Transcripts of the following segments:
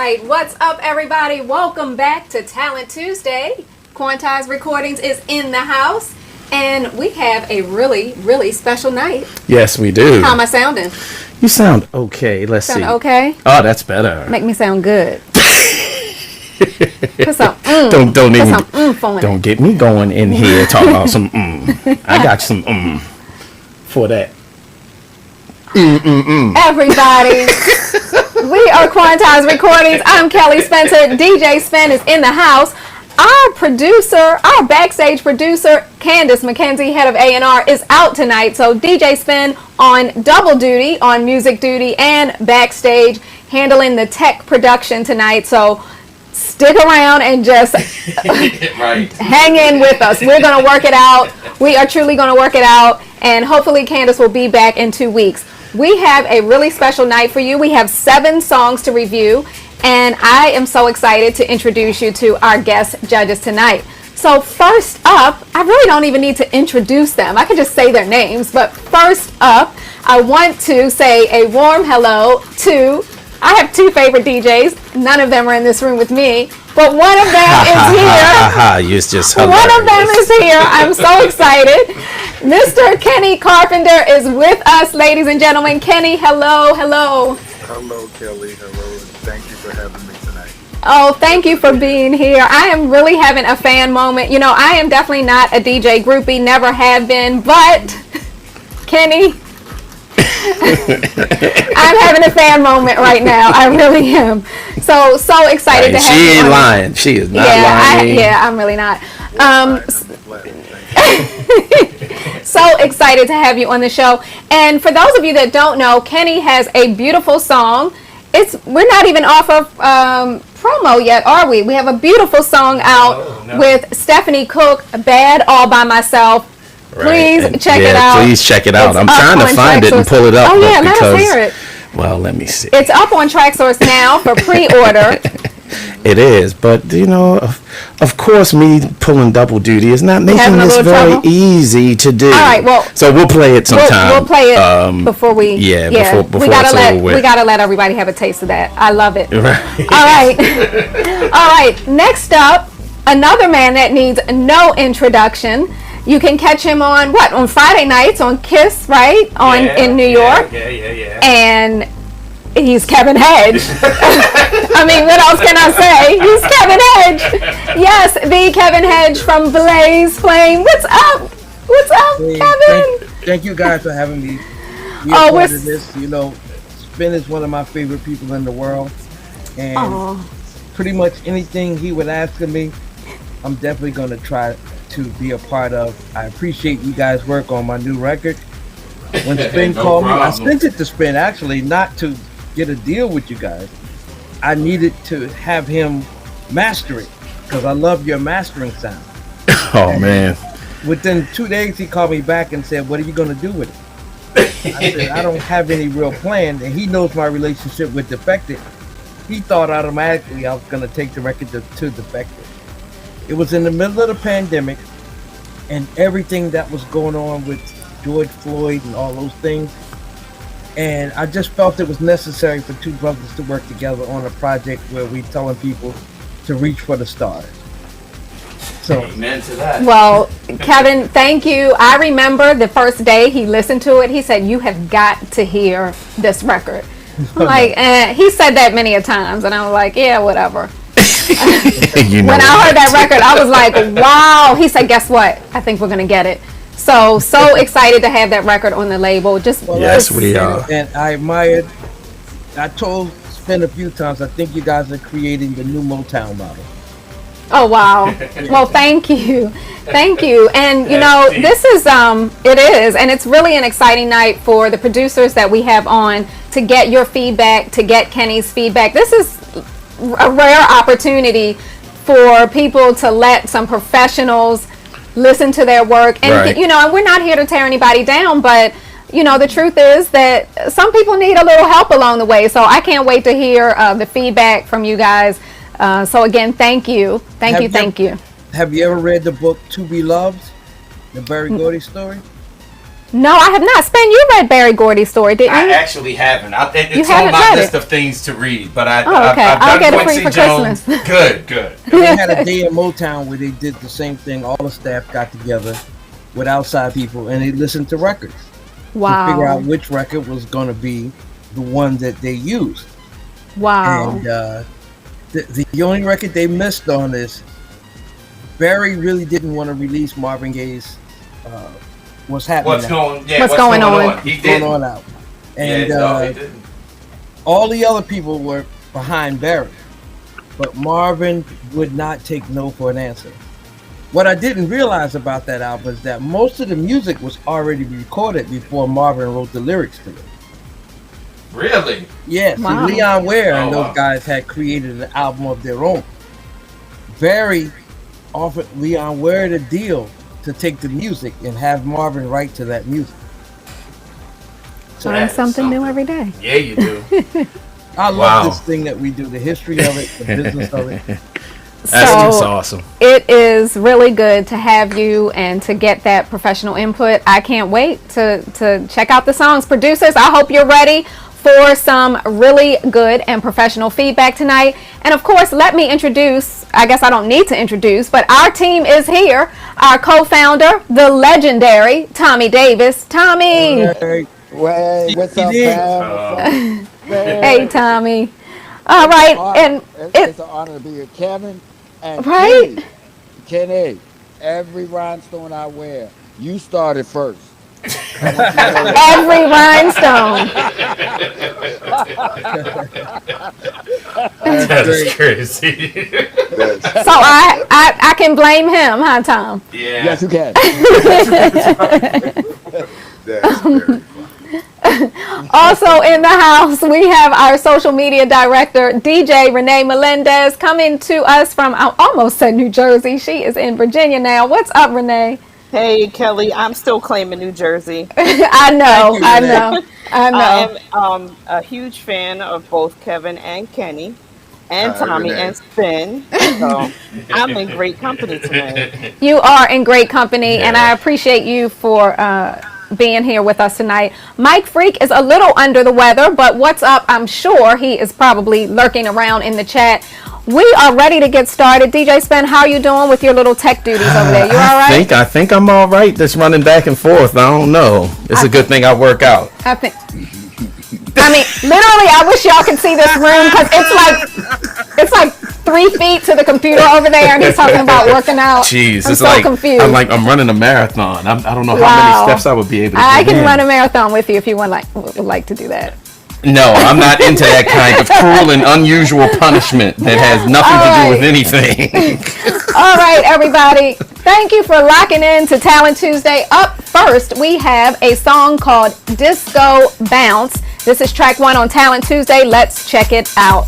right, what's up, everybody? Welcome back to Talent Tuesday. Quantize Recordings is in the house, and we have a really, really special night. Yes, we do. How am I sounding? You sound okay. Let's see. Okay? Oh, that's better. Make me sound good. Put some don't get me going in here talking about some I got some for that. Everybody, we are Quantize Recordings. I'm Kelly Spencer. DJ Spen is in the house. Our producer, our backstage producer, Candace McKenzie, head of A&R, is out tonight. So DJ Spen on double duty, on music duty and backstage, handling the tech production tonight. So stick around and just hang in with us. We're going to work it out. We are truly going to work it out. And hopefully Candace will be back in 2 weeks. We have a really special night for you. We have 7 songs to review. And I am so excited to introduce you to our guest judges tonight. So first up, I really don't even need to introduce them. I can just say their names. But first up, I want to say a warm hello to, I have 2 favorite DJs. None of them are in this room with me. But one of them is here. One of them is here. I'm so excited. Mr. Kenny Carpenter is with us, ladies and gentlemen. Kenny, hello, hello. Hello, Kelly. Hello. Thank you for having me tonight. Oh, thank you for being here. I am really having a fan moment. You know, I am definitely not a DJ groupie, never have been, but Kenny, I'm having a fan moment right now. I really am. So excited to have you. She ain't lying. She is not lying. I'm really not. So excited to have you on the show. And for those of you that don't know, Kenny has a beautiful song. We're not even off of promo yet, are we? We have a beautiful song out with Stephanie Cook, Bad All By Myself. Please check it out. Please check it out. I'm trying to find it and pull it up. Oh yeah, let us hear it. Well, let me see. It's up on TrackSource now for pre-order. It is, but you know, of course, me pulling double duty is not making this very easy to do. All right, well, so we'll play it sometime. We'll play it before we. Before we gotta let everybody have a taste of that. I love it. Right. All right. Next up, another man that needs no introduction. You can catch him on Friday nights on Kiss, right? In New York. Yeah. And he's Kevin Hedge. I mean, what else can I say? He's Kevin Hedge. Yes, the Kevin Hedge from Blaze Flame. What's up? What's up, Kevin? Thank you guys for having me be a part of this. You know, Spen is one of my favorite people in the world. And pretty much anything he would ask of me, I'm definitely going to try to be a part of. I appreciate you guys' work on my new record. When Spen called me, I sent it to Spen actually, not to get a deal with you guys. I needed to have him master it because I love your mastering sound. Oh man. Within 2 days he called me back and said, what are you going to do with it? I said, I don't have any real plan, and he knows my relationship with Defected. He thought automatically I was going to take the record to Defected. It was in the middle of the pandemic and everything that was going on with George Floyd and all those things. And I just felt it was necessary for 2 brothers to work together on a project where we telling people to reach for the stars. So, amen to that. Well, Kevin, thank you. I remember the first day he listened to it, he said, you have got to hear this record. I'm like, he said that many a times, and I was like, yeah, whatever. When I heard that record, I was like, wow. He said, guess what? I think we're going to get it. So excited to have that record on the label. Yes, we are. And I told Spen a few times, I think you guys are creating the new Motown model. Oh, wow. Well, thank you. Thank you. And, you know, this is, it is, and it's really an exciting night for the producers that we have on to get your feedback, to get Kenny's feedback. This is a rare opportunity for people to let some professionals listen to their work. And, you know, we're not here to tear anybody down, but, you know, the truth is that some people need a little help along the way. So I can't wait to hear the feedback from you guys. So again, thank you. Thank you. Have you ever read the book To Be Loved, the Barry Gordy story? No, I have not. Spen, you read Berry Gordy's story, didn't you? I actually haven't. It's haven't on my read list it? of things to read, but I've I'll done get it Quincy for Jones. Christmas. Good. They had a day in Motown where they did the same thing. All the staff got together with outside people and they listened to records. Wow. To figure out which record was going to be the one that they used. Wow. And the only record they missed on is Barry really didn't want to release Marvin Gaye's What's Happening. What's going on? He did. did. Going on out. And he didn't. all the other people were behind Barry. But Marvin would not take no for an answer. What I didn't realize about that album is that most of the music was already recorded before Marvin wrote the lyrics to it. Really? Yes. Wow. Leon Ware and those guys had created an album of their own. Barry offered Leon Ware the deal to take the music and have Marvin write to that music. So learn something new every day. Yeah, you do. I love this thing that we do, the history of it, the business of it. That's just awesome. It is really good to have you and to get that professional input. I can't wait to check out the songs. Producers, I hope you're ready for some really good and professional feedback tonight. And of course, let me introduce, I guess I don't need to introduce, but our team is here. Our co-founder, the legendary Tommy Davis. Tommy! Hey, what's up, fam? Hey, Tommy. All right, it's an honor to be here. Kevin and right? Kenny, every rhinestone I wear, you started first. Every rhinestone. That's crazy. So I can blame him, huh, Tom? Yeah. Yes, you can. That's very fun. Also in the house, we have our social media director, DJ Renee Melendez, coming to us from, I almost said New Jersey. She is in Virginia now. What's up, Renee? Hey, Kelly, I'm still claiming New Jersey. I know. I am a huge fan of both Kevin and Kenny and Tommy Renee. and Spen. So I'm in great company tonight. You are in great company, and I appreciate you for being here with us tonight. Mike Freak is a little under the weather, but what's up? I'm sure he is probably lurking around in the chat. We are ready to get started. DJ Spen, how are you doing with your little tech duties over there? You all right? I think I'm all right. Just running back and forth. I don't know. It's a good thing I work out. I mean, literally, I wish y'all could see this room because it's like 3 feet to the computer over there, and he's talking about working out. Jeez, I'm it's so like confused. I'm running a marathon. I don't know how many steps I would be able to do. I can run a marathon with you if you would like to do that. No, I'm not into that kind of cruel and unusual punishment that has nothing to do with anything. All right, everybody. Thank you for locking in to Talent Tuesday. Up first, we have a song called Disco Bounce. This is track 1 on Talent Tuesday. Let's check it out.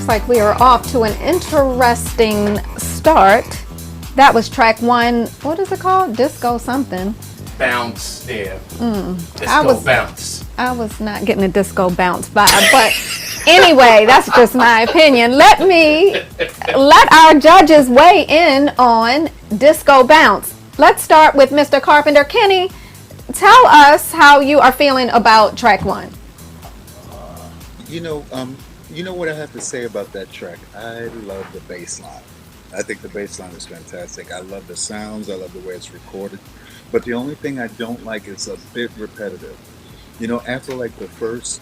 looks like we are off to an interesting start. That was track 1. What is it called? Disco something. Bounce, yeah. Disco bounce. I was not getting a disco bounce vibe, but anyway, that's just my opinion. Let our judges weigh in on disco bounce. Let's start with Mr. Carpenter. Kenny, tell us how you are feeling about track 1. You know what I have to say about that track? I love the bass line. I think the bass line is fantastic. I love the sounds. I love the way it's recorded. But the only thing I don't like is a bit repetitive. You know, after the first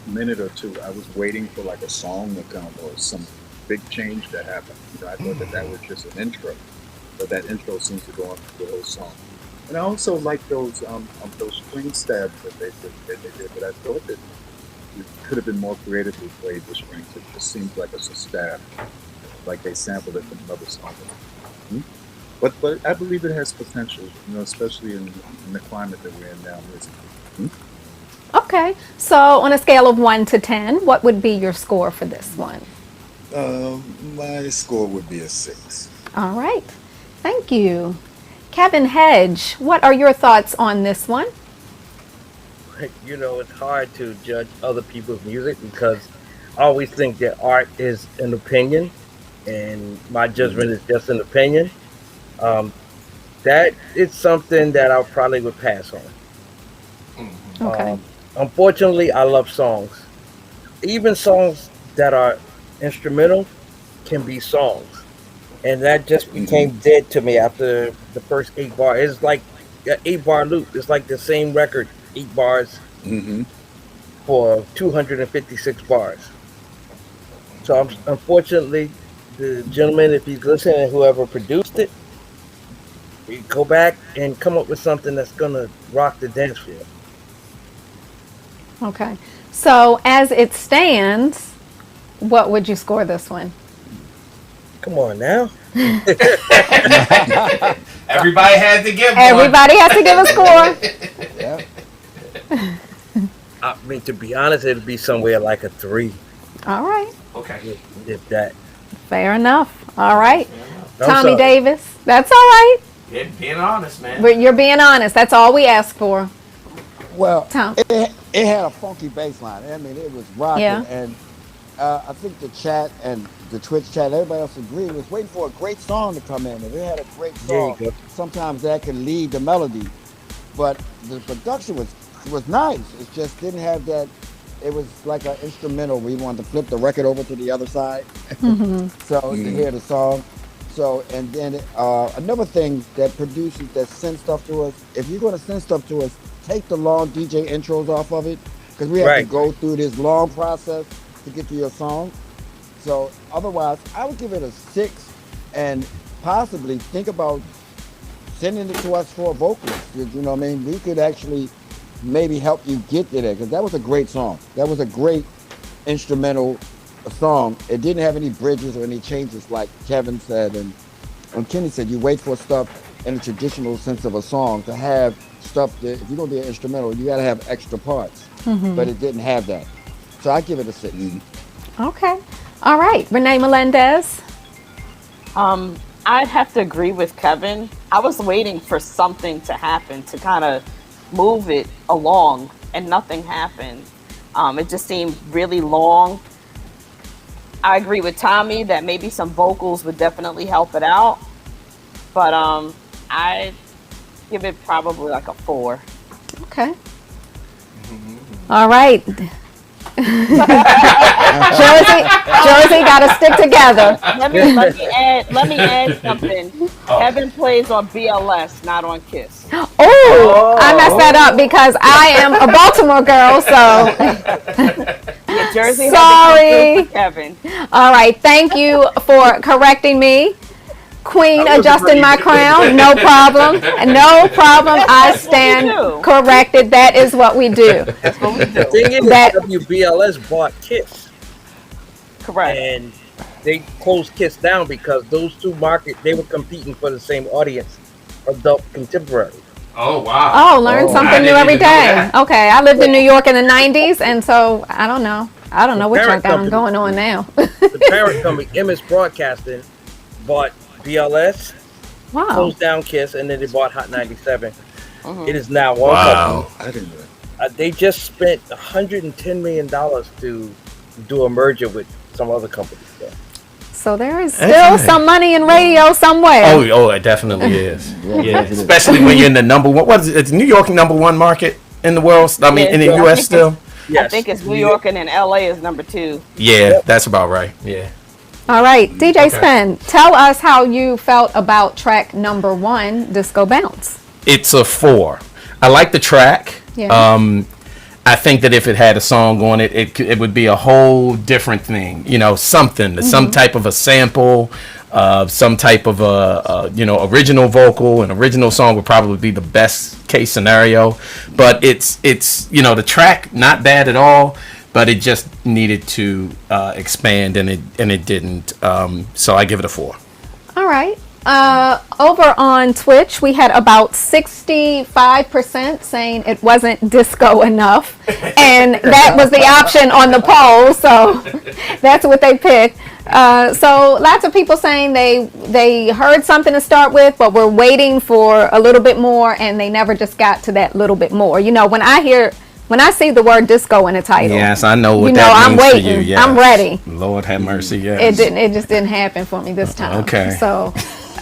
minute or two, I was waiting for a song to come or some big change to happen. You know, I thought that was just an intro, but that intro seems to go on through the whole song. And I also like those string stabs that they did, but I thought that it could have been more creatively played. The strings, it just seems like it's a stab, like they sampled it from another song. Hmm? But I believe it has potential, you know, especially in the climate that we're in now. Hmm? Okay, so on a scale of 1 to 10, what would be your score for this one? My score would be a 6. All right, thank you. Kevin Hedge, what are your thoughts on this one? You know, it's hard to judge other people's music because I always think that art is an opinion, and my judgment is just an opinion. That is something that I probably would pass on. Okay. Unfortunately, I love songs. Even songs that are instrumental can be songs. And that just became dead to me after the first 8 bars. It's like an 8-bar loop. It's like the same record, 8 bars for 256 bars. So unfortunately, the gentleman, if he's listening, whoever produced it, go back and come up with something that's going to rock the dance floor. Okay. So as it stands, what would you score this one? Come on now. Everybody had to give one. Everybody has to give a score. I mean, to be honest, it'd be somewhere like a 3. All right. Okay. If that. Fair enough. All right. I'm Tommy sorry. Davis. That's all right. Being honest, man. But you're being honest. That's all we ask for. Well, Tom. it had a funky bass line. I mean, it was rocking. Yeah. And I think the chat and the Twitch chat, everybody else agreed, was waiting for a great song to come in. If it had a great song, sometimes that could lead the melody. But the production was nice. It just didn't have that. It was like an instrumental where you wanted to flip the record over to the other side. So to hear the song. So, and then another thing that producers that send stuff to us, if you're going to send stuff to us, take the long DJ intros off of it, because we have to go through this long process to get to your song. So otherwise, I would give it a 6 and possibly think about sending it to us for a vocalist. You know what I mean? We could actually maybe help you get to there, because that was a great song. That was a great instrumental song. It didn't have any bridges or any changes like Kevin said, and Kenny said you wait for stuff in the traditional sense of a song to have stuff that if you're going to be an instrumental, you got to have extra parts. But it didn't have that. So I give it a 6. Okay. All right. Renee Melendez. I'd have to agree with Kevin. I was waiting for something to happen to kind of move it along, and nothing happened. It just seemed really long. I agree with Tommy that maybe some vocals would definitely help it out, but I give it probably like a 4. Okay. All right. Jersey got to stick together. Let me add something. Kevin plays on BLS, not on Kiss. Oh, I messed that up because I am a Baltimore girl, so. Yeah, Jersey. Sorry. Kevin. All right. Thank you for correcting me. Queen adjusting my crown. No problem. No problem. I stand corrected. That is what we do. That's what we do. The thing is that WBLS bought Kiss. Correct. And they closed Kiss down because those two markets, they were competing for the same audience, adult contemporary. Oh wow! Oh, learn something new every day. Okay, I lived in New York in the '90s, and so I don't know. I don't know what y'all got going on now. The parent company, MS Broadcasting, bought BLS, closed down KISS, and then they bought Hot 97. It is now one company. I didn't know that. They just spent $110 million to do a merger with some other companies. So there is still some money in radio somewhere. Oh, it definitely is. Yeah, especially when you're in the number one. What is it? It's New York number one market in the world. I mean, in the U.S. still. Yes. I think it's New York, and then L.A. is number 2. Yeah, that's about right. Yeah. All right, DJ Spen, tell us how you felt about track number 1, Disco Bounce. It's a 4. I like the track. Yeah. I think that if it had a song on it, it would be a whole different thing. You know, something, some type of a sample, some type of a original vocal. An original song would probably be the best case scenario. But it's the track not bad at all, but it just needed to expand, and it didn't. So I give it a 4. All right. Over on Twitch, we had about 65% saying it wasn't disco enough, and that was the option on the poll, so that's what they picked. So lots of people saying they heard something to start with, but were waiting for a little bit more, and they never just got to that little bit more. You know, when I see the word disco in the title, yes, I know what that means I'm waiting. To you. Yes. I'm ready. Lord have mercy. Yes. It just didn't happen for me this time. Okay. So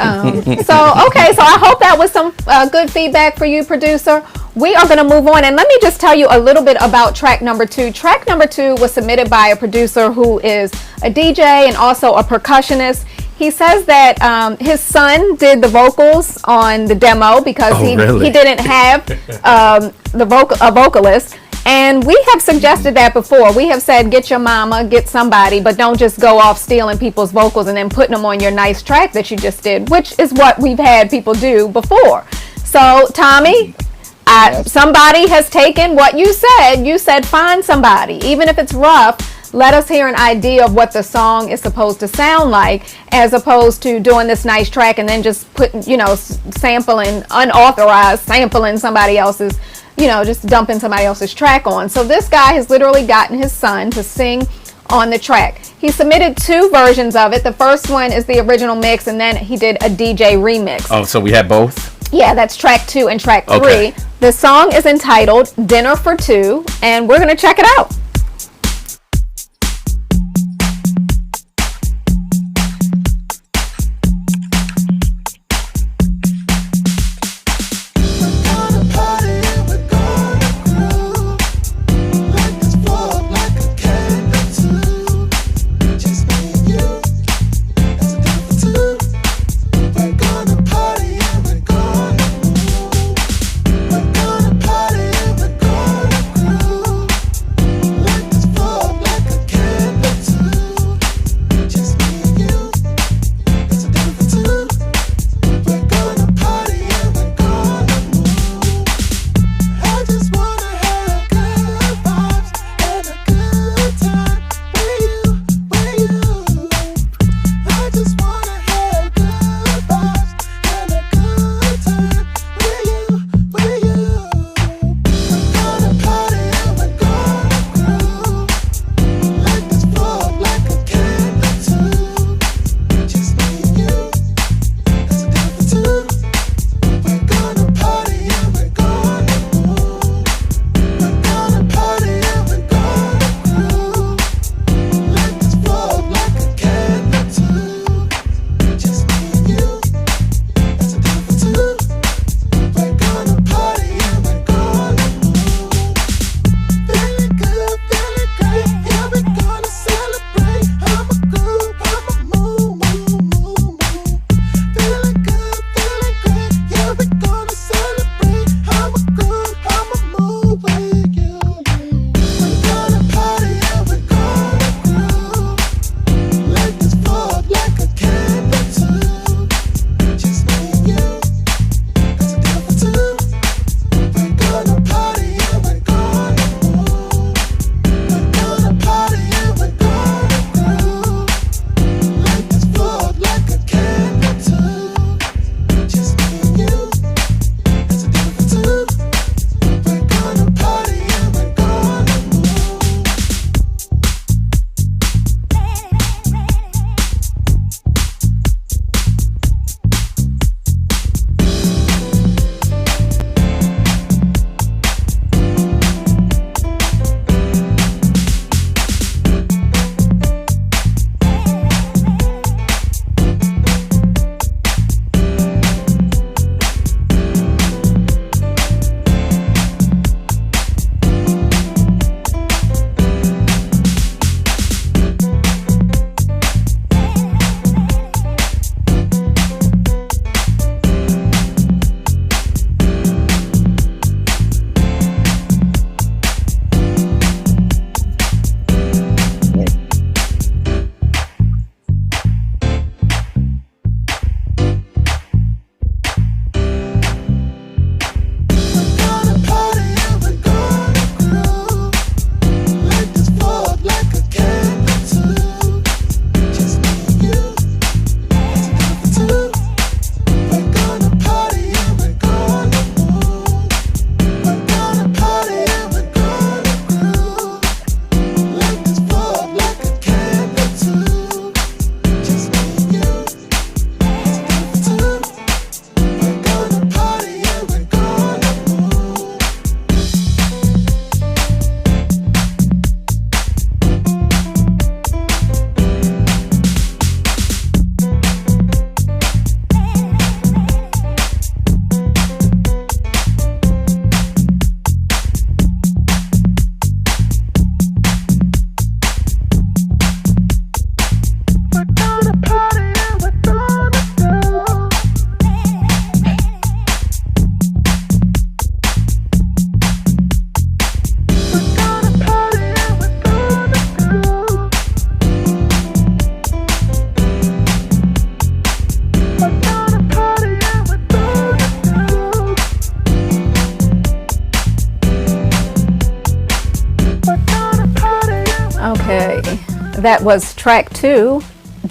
I hope that was some good feedback for you, producer. We are going to move on, and let me just tell you a little bit about track number 2. Track number 2 was submitted by a producer who is a DJ and also a percussionist. He says that his son did the vocals on the demo because he didn't have a vocalist. And we have suggested that before. We have said, get your mama, get somebody, but don't just go off stealing people's vocals and then putting them on your nice track that you just did, which is what we've had people do before. So, Tommy, somebody has taken what you said. You said find somebody. Even if it's rough, let us hear an idea of what the song is supposed to sound like, as opposed to doing this nice track and then just putting, sampling, unauthorized sampling somebody else's, just dumping somebody else's track on. So this guy has literally gotten his son to sing on the track. He submitted 2 versions of it. The first one is the original mix, and then he did a DJ remix. Oh, so we had both? Yeah, that's track 2 and track 3. Okay. The song is entitled Dinner for Two, and we're going to check it out. That was track 2,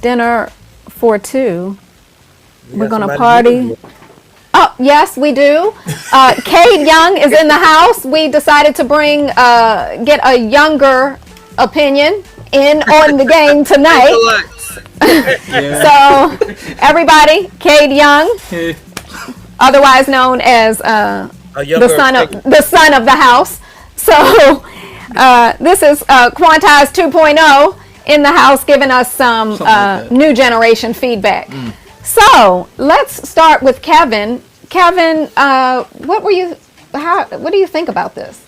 Dinner for Two. You We're got gonna somebody party. new? Oh, yes, we do. Cade Young is in the house. We decided to bring, get a younger opinion in on the game tonight. So, everybody, Cade Young, otherwise known as A the younger son opinion. of the house. So, this is Quantize 2.0 in the house, giving us some new generation feedback. So let's start with Kevin. Kevin, what do you think about this?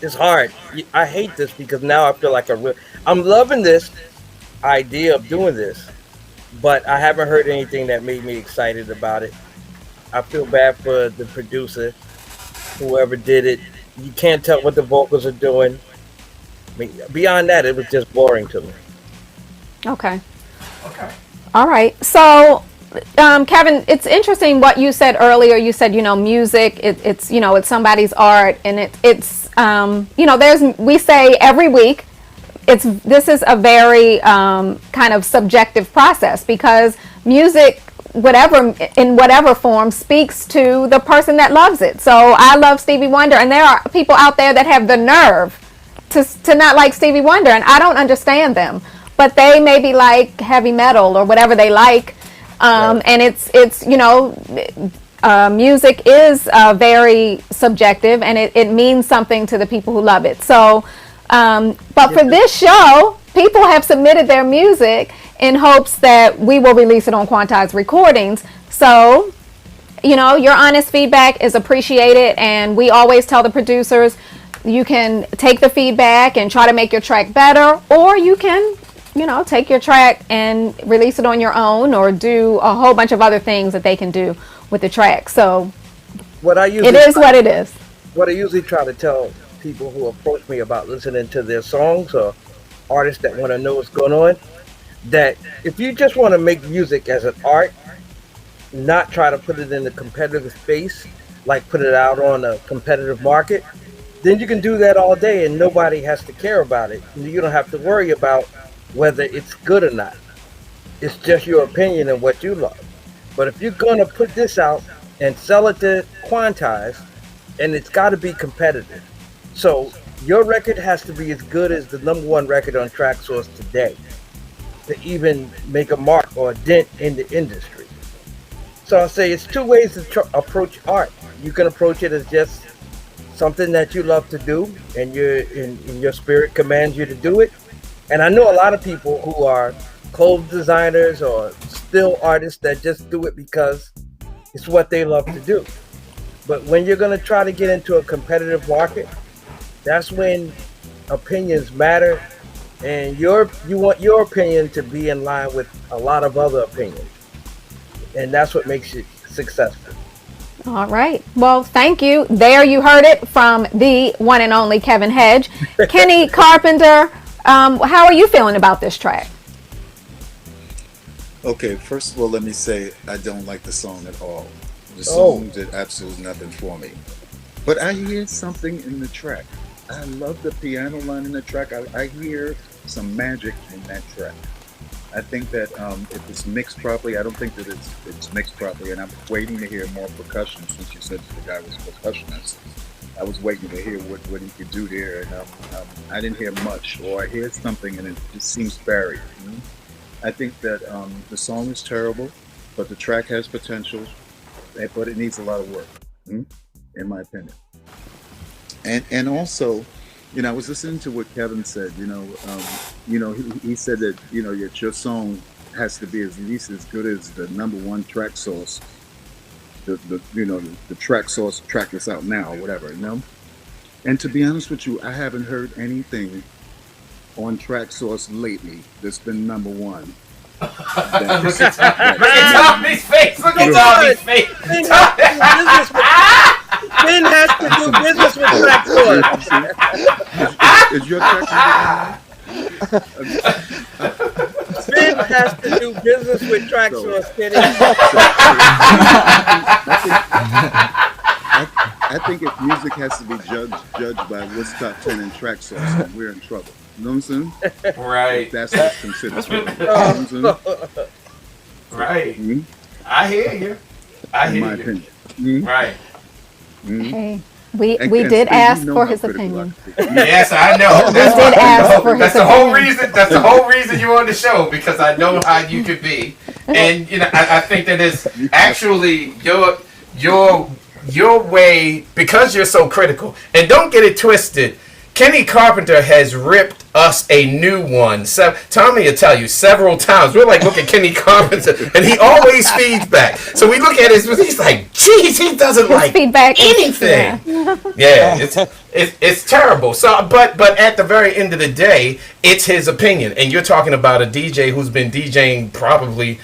It's hard. I hate this because now I feel like I'm loving this idea of doing this, but I haven't heard anything that made me excited about it. I feel bad for the producer, whoever did it. You can't tell what the vocals are doing. I mean, beyond that, it was just boring to me. Okay. All right. So, Kevin, it's interesting what you said earlier. You said, music, it's it's somebody's art, and we say every week, this is a very kind of subjective process, because music, in whatever form, speaks to the person that loves it. So I love Stevie Wonder, and there are people out there that have the nerve to not like Stevie Wonder, and I don't understand them. But they maybe like heavy metal or whatever they like, and it's music is very subjective, and it means something to the people who love it. So, but for this show, people have submitted their music in hopes that we will release it on Quantize Recordings. So, your honest feedback is appreciated, and we always tell the producers, you can take the feedback and try to make your track better, or you can take your track and release it on your own, or do a whole bunch of other things that they can do with the track. So it is what it is. What I usually try to tell people who approach me about listening to their songs, or artists that want to know what's going on, that if you just want to make music as an art, not try to put it in the competitive space, like put it out on a competitive market, then you can do that all day and nobody has to care about it. You don't have to worry about whether it's good or not. It's just your opinion and what you love. But if you're going to put this out and sell it to Quantize, and it's got to be competitive. So your record has to be as good as the #1 record on TrackSource today to even make a mark or a dent in the industry. So I say it's two ways to approach art. You can approach it as just something that you love to do, and your spirit commands you to do it. And I know a lot of people who are clothes designers or still artists that just do it because it's what they love to do. But when you're going to try to get into a competitive market, that's when opinions matter, and you want your opinion to be in line with a lot of other opinions. And that's what makes you successful. All right. Well, thank you. There you heard it from the one and only Kevin Hedge. Kenny Carpenter, how are you feeling about this track? Okay, first of all, let me say I don't like the song at all. The song did absolutely nothing for me. But I hear something in the track. I love the piano line in the track. I hear some magic in that track. I think that if it's mixed properly, I don't think that it's mixed properly, and I'm waiting to hear more percussion, since you said the guy was a percussionist. I was waiting to hear what he could do there, and I didn't hear much, or I hear something and it just seems buried. You know? I think that the song is terrible, but the track has potential, but it needs a lot of work, in my opinion. And also, I was listening to what Kevin said. He said that your song has to be at least as good as the #1 track source, the track source track that's out now, or whatever. And to be honest with you, I haven't heard anything on track source lately that's been #1. Look at Tommy's face. Look at Tommy's face. Spen has to do business with TrackSource. Is your track Spen has to do business with TrackSource, Kenny. I think if music has to be judged by what's top 10 in track source, then we're in trouble. You know what I'm saying? Right. That's what's considered. You know what I'm saying? Right. Mhm. I hear you. I In hear my you. opinion. Mhm. Right. Mhm. Hey, we And did Spen, ask you know for how his critical I opinion. can be. Yes, I know. We That's did why, ask for his that's the whole opinion. reason. That's the whole reason you're on the show, because I know how you could be, and I think that it's actually your way, because you're so critical. And don't get it twisted. Kenny Carpenter has ripped us a new one. So Tommy will tell you several times. We're like, look at Kenny Carpenter, and he always feeds back. So we look at his, he's like, geez, he doesn't His like feedback is- anything. Yeah, it's terrible. So, but at the very end of the day, it's his opinion, and you're talking about a DJ who's been DJing probably.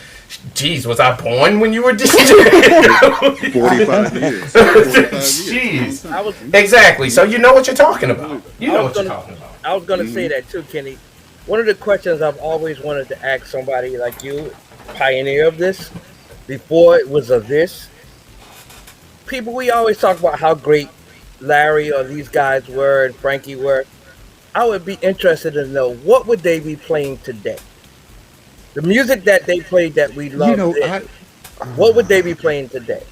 Geez, was I born when you were DJing? 45 years. 45 years. Jeez. I was Exactly. So you know what you're talking about. You know I was what you're gonna- talking about. I was gonna say that too, Kenny. One of the questions I've always wanted to ask somebody like you, pioneer of this, before it was of this. People, we always talk about how great Larry or these guys were and Frankie were. I would be interested to know, what would they be playing today? The music that they played that we loved, You know, then, what would they be playing today?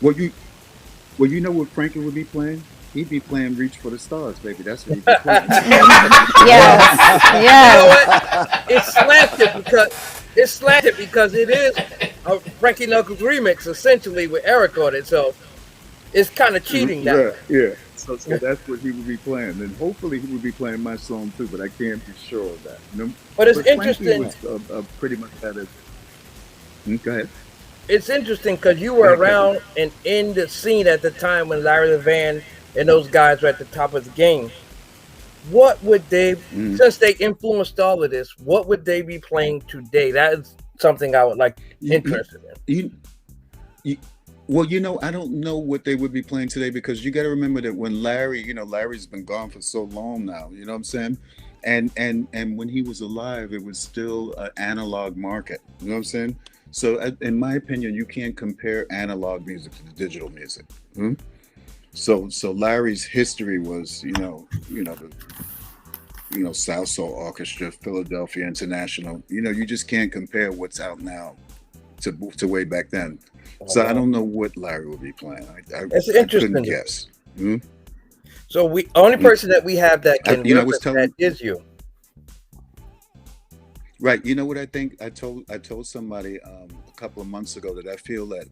well, you know what Frankie would be playing? He'd be playing "Reach for the Stars," baby. That's what he'd be playing. Yes. You know Yes. what? It's slanted because it is a Frankie Knuckles remix essentially with Eric on it. So it's kind of cheating that way. Yeah. So that's what he would be playing, and hopefully he would be playing my song too. But I can't be sure of that. You know? But it's Frankie interesting. was pretty much at it. Go ahead. It's interesting because you were around and in the scene at the time when Larry Levan and those guys were at the top of the game. What would they, since they influenced all of this, what would they be playing today? That is something I would like interested in. Well, I don't know what they would be playing today, because you got to remember that when Larry's been gone for so long now. You know what I'm saying? And when he was alive, it was still an analog market. You know what I'm saying? So, in my opinion, you can't compare analog music to the digital music. So Larry's history was, the South Soul Orchestra, Philadelphia International. You just can't compare what's out now to way back then. So I don't know what Larry will be playing. It's I interesting. couldn't guess. So we only person that we have that can I was telling that is you. Right. You know what I think? I told somebody a couple of months ago that I feel that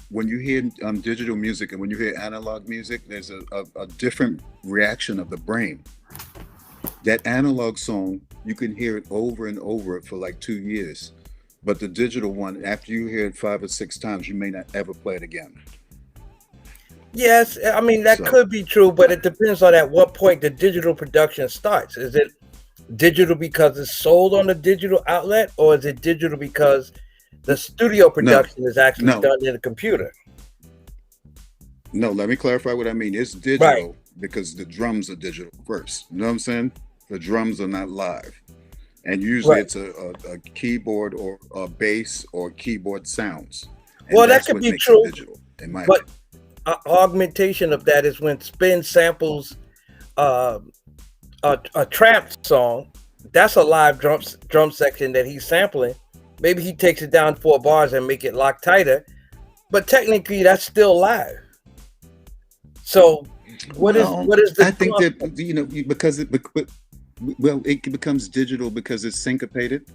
when you hear digital music and when you hear analog music, there's a different reaction of the brain. That analog song, you can hear it over and over for like 2 years. But the digital one, after you hear it 5 or 6 times, you may not ever play it again. Yes, I mean that could be true, but it depends on at what point the digital production starts. Is it digital because it's sold on a digital outlet, or is it digital because the studio production is actually done in a computer? No, let me clarify what I mean. It's digital because the drums are digital first. You know what I'm saying? The drums are not live. And usually it's a keyboard or a bass or keyboard sounds. And well, that could be true. Digital, in my but augmentation of that is when Spen samples a trap song. That's a live drum section that he's sampling. Maybe he takes it down 4 bars and make it lock tighter, but technically that's still live. So what is the? I think that because it becomes digital because it's syncopated.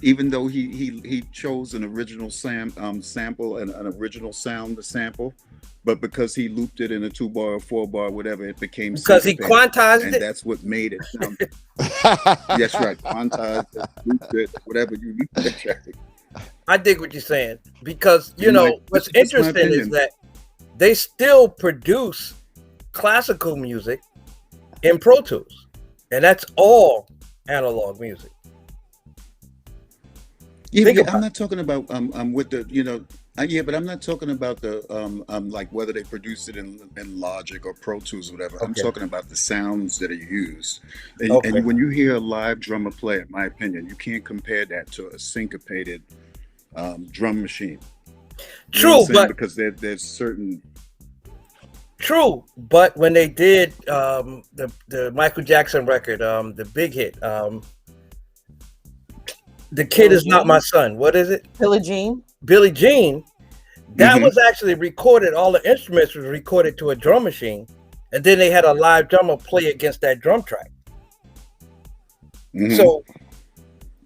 Even though he chose an original sample and an original sound to sample, but because he looped it in a 2-bar or 4-bar, whatever, it became because he quantized it. And that's what made it sound. Yes, right. Quantized it, looped it, whatever you need to check it. I dig what you're saying, because what's interesting is that they still produce classical music in Pro Tools, and that's all analog music. Yeah, I'm not talking about with the but I'm not talking about the like whether they produce it in Logic or Pro Tools or whatever. I'm talking about the sounds that are used. And when you hear a live drummer play, in my opinion, you can't compare that to a syncopated drum machine. True, but because there's certain True, but when they did the Michael Jackson record, the big hit, The Kid Is Not My Son. What is it? Billie Jean. Billie Jean. That was actually recorded. All the instruments was recorded to a drum machine, and then they had a live drummer play against that drum track. So,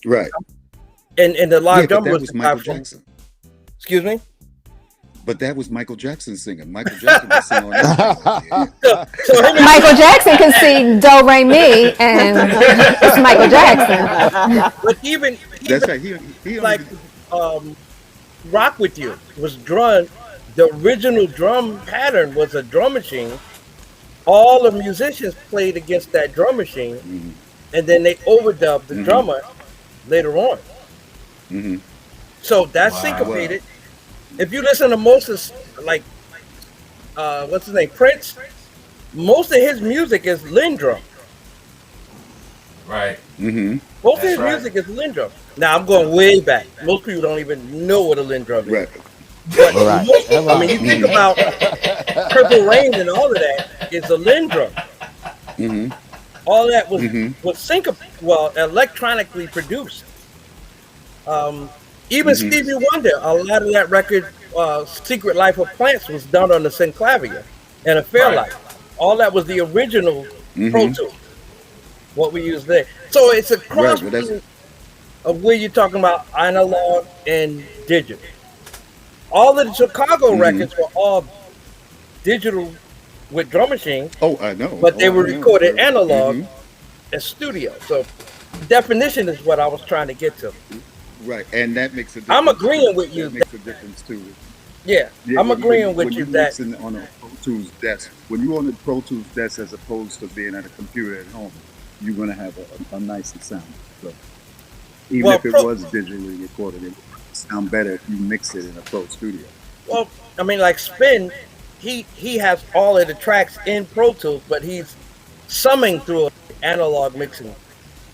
right, and the live drummer was Michael Jackson. Excuse me. But that was Michael Jackson singing. Michael Jackson was singing on that. Michael Jackson can sing Do Re Mi, and it's Michael Jackson. But even that's right. He like Rock With You was drum. The original drum pattern was a drum machine. All the musicians played against that drum machine, and then they overdubbed the drummer later on. So that's syncopated. Wow. If you listen to most of, like, what's his name, Prince, most of his music is Lindrum. Right. Most of his music is Lindrum. Now, I'm going way back. Most people don't even know what a Lindrum is. Right. But I mean, you think about Purple Rain and all of that is a Lindrum. All that was electronically produced. Even Stevie Wonder, a lot of that record, Secret Life of Plants, was done on the synclavier and a Fairlight. All that was the original Pro Tools, what we use there. So it's a cross of where you're talking about analog and digital. All of the Chicago records were all digital with drum machines. Oh, I know. But they were recorded analog in studio. So definition is what I was trying to get to. Right, and that makes a difference. I'm agreeing with you. That makes a difference too. Yeah, I'm agreeing with you that on a Pro Tools desk, when you're on the Pro Tools desk as opposed to being at a computer at home, you're going to have a nicer sound. So even if it was digitally recorded, it would sound better if you mix it in a Pro Studio. Well, I mean, like Spen, he has all of the tracks in Pro Tools, but he's summing through analog mixing.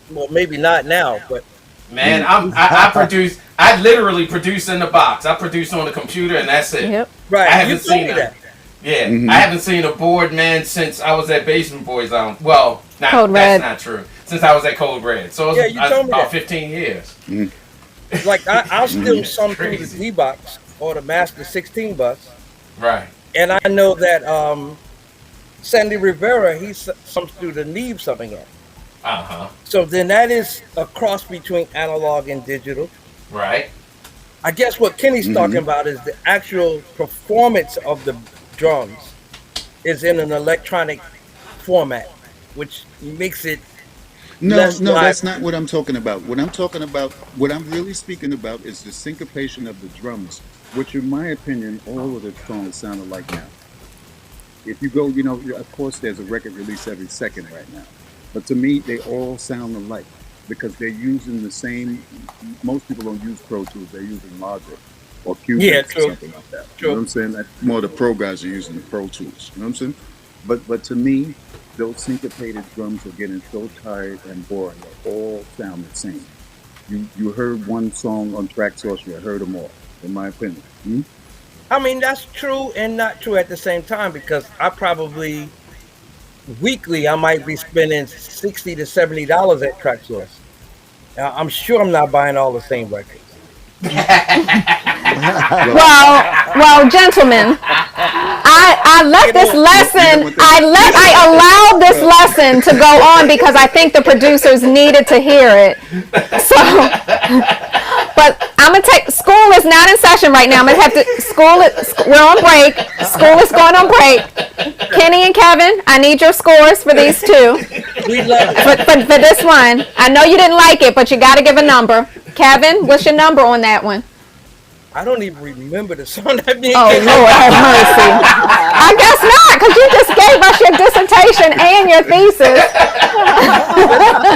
Well, maybe not now, but. Man, I produce. I literally produce in the box. I produce on the computer, and that's it. Yep. Right. I haven't seen that. Yeah, I haven't seen a board, man, since I was at Basement Boys. Well, that's not true. Since I was at Code Red, so you told me about that. 15 years. Like I'll still sum through the D box or the Master 16 bus. Right. And I know that Sandy Rivera, he sums through the Neve summing up. So then that is a cross between analog and digital. Right. I guess what Kenny's talking about is the actual performance of the drums is in an electronic format, which makes it No, that's not what I'm talking about. What I'm really speaking about is the syncopation of the drums, which in my opinion, all of the songs sound alike now. If you go, of course there's a record release every second right now. But to me, they all sound alike because they're using the same. Most people don't use Pro Tools; they're using Logic or Cubase or something like that. You know what I'm saying? That's more the pro guys are using the Pro Tools. You know what I'm saying? But to me, those syncopated drums are getting so tired and boring. They all sound the same. You heard one song on Track Source, you heard them all. In my opinion. I mean, that's true and not true at the same time because I probably. Weekly, I might be spending $60 to $70 at Track Source. Now, I'm sure I'm not buying all the same records. Well, gentlemen, I let this lesson. I allowed this lesson to go on because I think the producers needed to hear it. So, but I'm gonna take. School is not in session right now. I'm gonna have to. We're on break. School is going on break. Kenny and Kevin, I need your scores for these two. For this one, I know you didn't like it, but you got to give a number. Kevin, what's your number on that one? I don't even remember the song that being. Oh, Lord have mercy. I guess not, because you just gave us your dissertation and your thesis.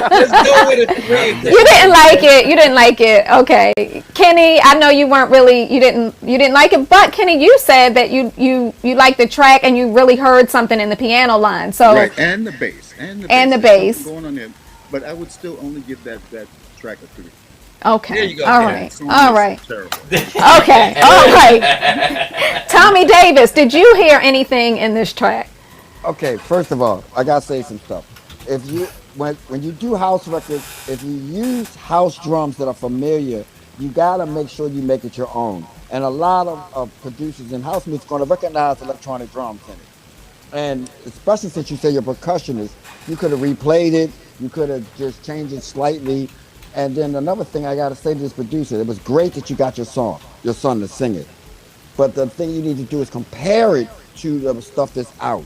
Let's go with a 3. You didn't like it. You didn't like it. Okay, Kenny. I know you weren't really. You didn't like it, but Kenny, you said that you liked the track and you really heard something in the piano line. So right, and the bass, and the bass going on there. But I would still only give that track a 3. Okay. There you go. All Yeah, right. Song All is right. Terrible. Okay. All right. Tommy Davis, did you hear anything in this track? Okay, first of all, I gotta say some stuff. If you when you do house records, if you use house drums that are familiar, you gotta make sure you make it your own. And a lot of producers in house music gonna recognize electronic drums in it. And especially since you say you're a percussionist, you could have replayed it, you could have just changed it slightly. And then another thing I gotta say to this producer, it was great that you got your son to sing it. But the thing you need to do is compare it to the stuff that's out.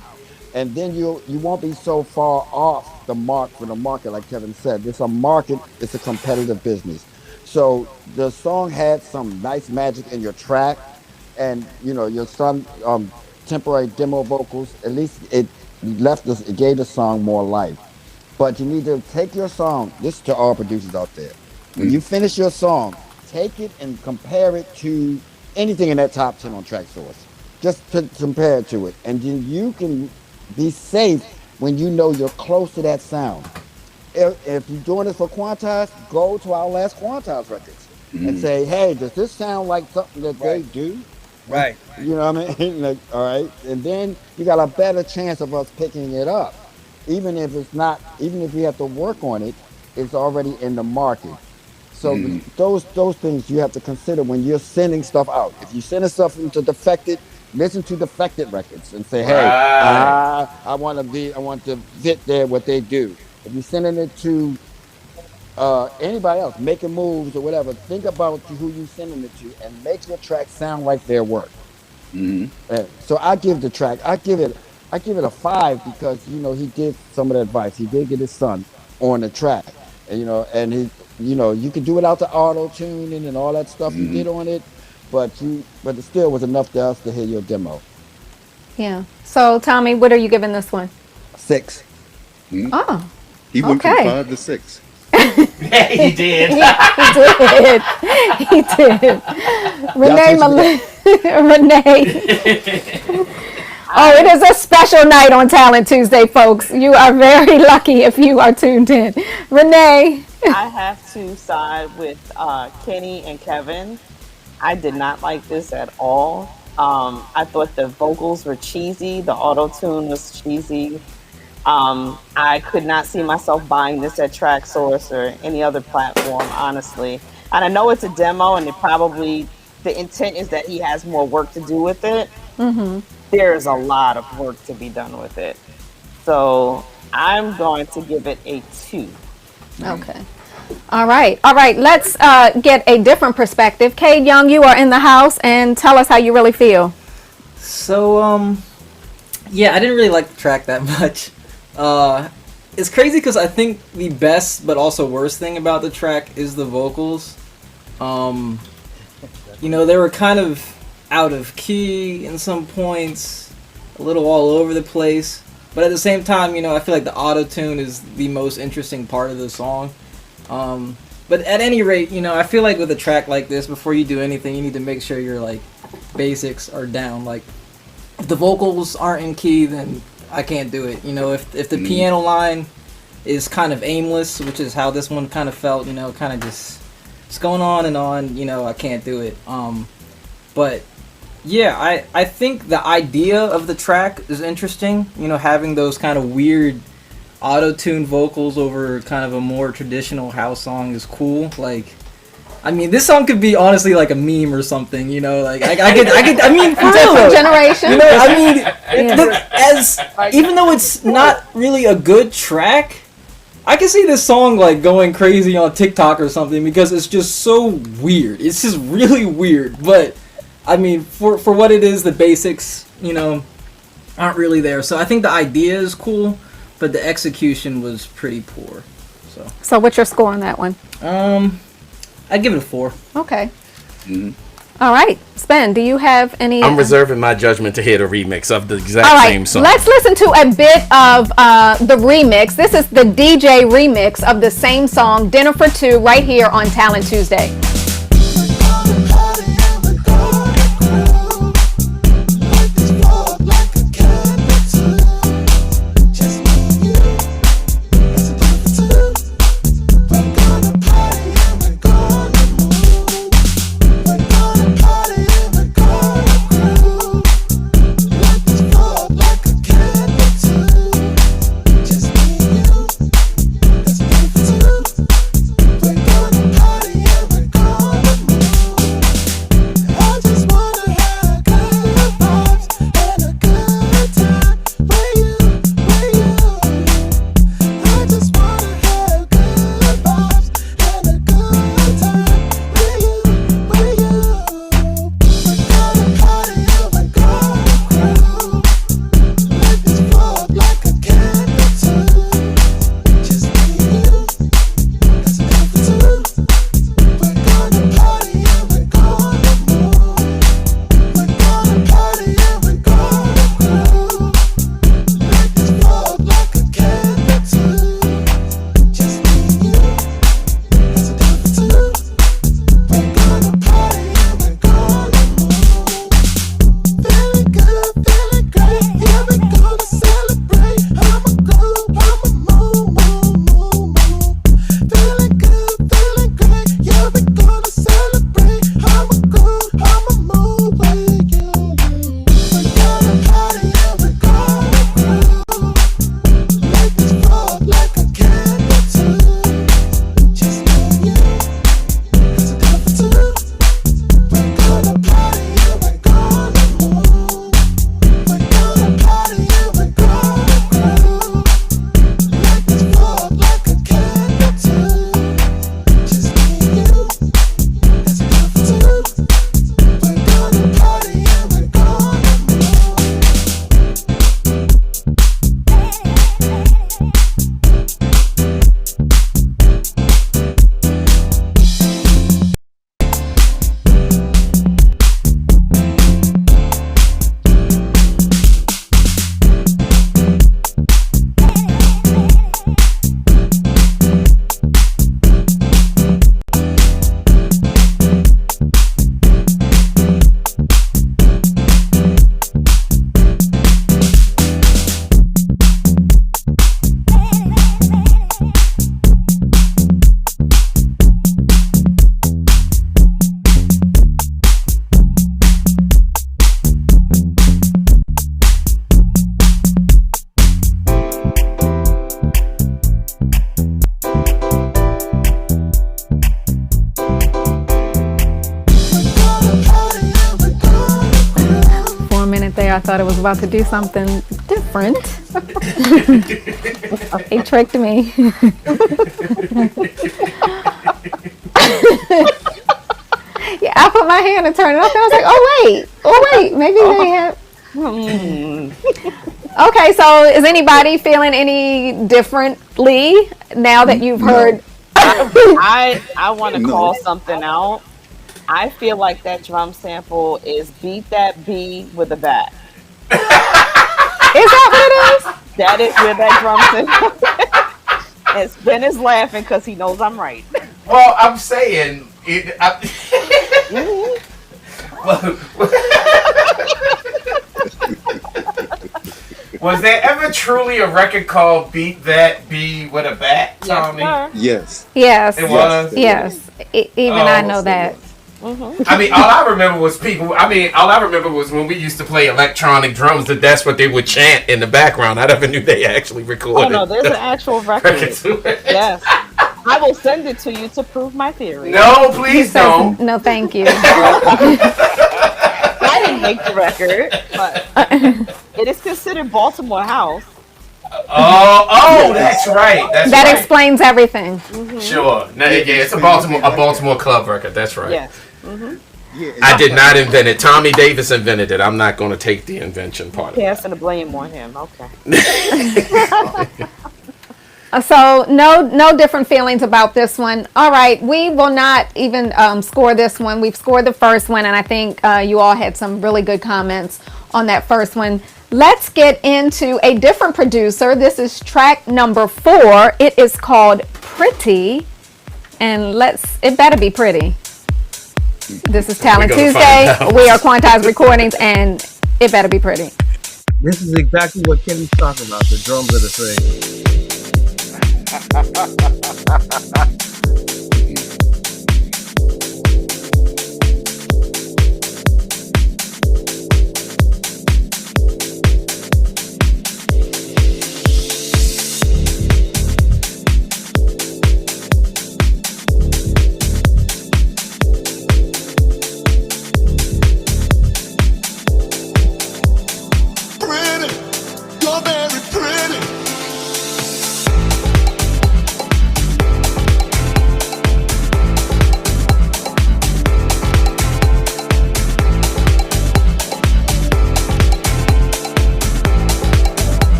And then you won't be so far off the mark for the market, like Kevin said. It's a market, it's a competitive business. So the song had some nice magic in your track, and your son temporary demo vocals. At least it gave the song more life. But you need to take your song. This is to all producers out there. When you finish your song, take it and compare it to anything in that top 10 on Track Source. Just to compare it to it. And then you can be safe when you know you're close to that sound. If you're doing this for Quantize, go to our last Quantize records and say, hey, does this sound like something that they do? Right. You know what I mean? Like, all right. And then you got a better chance of us picking it up. Even if it's not, even if we have to work on it, it's already in the market. So those things you have to consider when you're sending stuff out. If you're sending stuff into Defected, listen to Defected records and say, hey, Right. I want to fit there what they do. If you're sending it to anybody else, making moves or whatever, think about who you're sending it to and make your track sound like their work. So I give the track, I give it a 5 because he did some of the advice. He did get his son on the track, and you could do without the auto tuning and all that stuff you did on it, but it still was enough to us to hear your demo. Yeah. So, Tommy, what are you giving this one? 6. Oh, He went from Okay. 5 to 6. He did. he did. Renee, Renee. Oh, it is a special night on Talent Tuesday, folks. You are very lucky if you are tuned in. Renee. I have to side with Kenny and Kevin. I did not like this at all. I thought the vocals were cheesy. The auto tune was cheesy. I could not see myself buying this at Track Source or any other platform, honestly. And I know it's a demo, and the intent is that he has more work to do with it. There's a lot of work to be done with it. So I'm going to give it a 2. Okay. All right. Let's get a different perspective. Cade Young, you are in the house, and tell us how you really feel. So, yeah, I didn't really like the track that much. It's crazy because I think the best but also worst thing about the track is the vocals. They were kind of out of key in some points, a little all over the place. But at the same time, I feel like the auto-tune is the most interesting part of the song. But at any rate, I feel like with a track like this, before you do anything, you need to make sure your basics are down. Like, if the vocals aren't in key, then I can't do it. If the piano line is kind of aimless, which is how this one kind of felt, kind of just it's going on and on, I can't do it. But yeah, I think the idea of the track is interesting. Having those kind of weird auto-tune vocals over kind of a more traditional house song is cool. This song could be honestly like a meme or something, I mean, for real though. Generation. Even though it's not really a good track, I can see this song going crazy on TikTok or something because it's just so weird. It's just really weird. But I mean, for what it is, the basics, aren't really there. So I think the idea is cool, but the execution was pretty poor. So what's your score on that one? I'd give it a 4. Okay. All right. Spen, do you have any... I'm reserving my judgment to hear the remix of the exact All right, same song. let's listen to a bit of the remix. This is the DJ remix of the same song, Dinner for Two, right here on Talent Tuesday. We're gonna party and we're gonna right there. I thought it was about to do something different. He tricked me. Yeah, I put my hand and turned it off, and I was like, oh wait, maybe they have. Okay, so is anybody feeling any differently now that you've heard? I want to call something out. I feel like that drum sample is beat that B with a bat. Is that what it is? That is where that drum sample is. And Spen is laughing because he knows I'm right. Well, I'm saying it. Was there ever truly a record called "Beat That B with a Bat"? Tommy? Yes. Yes. It was. Yes. Even I know that. I mean, all I remember was when we used to play electronic drums, that's what they would chant in the background. I never knew they actually recorded. Oh no, there's an actual record. Yes. I will send it to you to prove my theory. No, please don't. No, thank you. I didn't make the record, but it is considered Baltimore house. Oh, that's right. That explains everything. Sure. No, yeah, it's a Baltimore club record. That's right. Yes. Yeah, I did not invent it. Tommy Davis invented it. I'm not going to take the invention part of it. Passing the blame on him. Okay. So no different feelings about this one. All right, we will not even score this one. We've scored the first one, and I think you all had some really good comments on that first one. Let's get into a different producer. This is track number 4. It is called Pretty, and it better be pretty. This is Talent Tuesday. We are Quantized Recordings, and it better be pretty. This is exactly what Kenny's talking about. The drums are the same.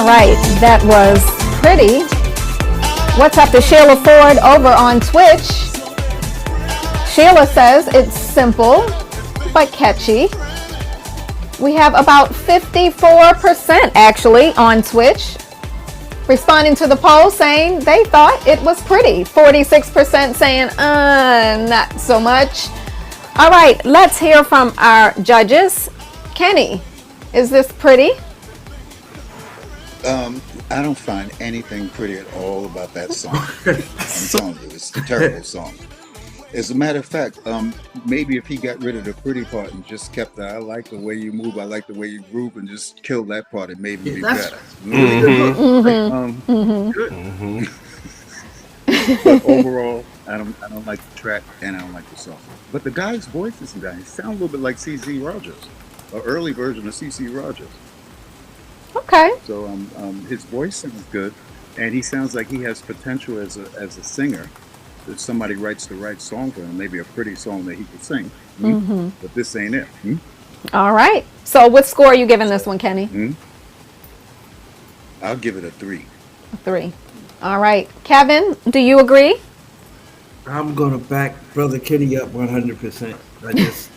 All right, that was Pretty. What's up to Sheila Ford over on Twitch? Sheila says it's simple but catchy. We have about 54% actually on Twitch responding to the poll saying they thought it was pretty. 46% saying, not so much. All right, let's hear from our judges. Kenny, is this pretty? I don't find anything pretty at all about that song. I'm telling you, it's a terrible song. As a matter of fact, maybe if he got rid of the pretty part and just kept the I like the way you move, I like the way you groove, and just killed that part, it made me be better. But overall, I don't like the track and I don't like the song. But the guy's voice is nice. Sound a little bit like C.C. Rogers, an early version of C.C. Rogers. Okay. So his voice sounds good, and he sounds like he has potential as a singer. If somebody writes the right song for him, maybe a pretty song that he could sing. But this ain't it. All right. So what score are you giving this one, Kenny? I'll give it a 3. A 3. All right. Kevin, do you agree? I'm gonna back Brother Kenny up 100%. I just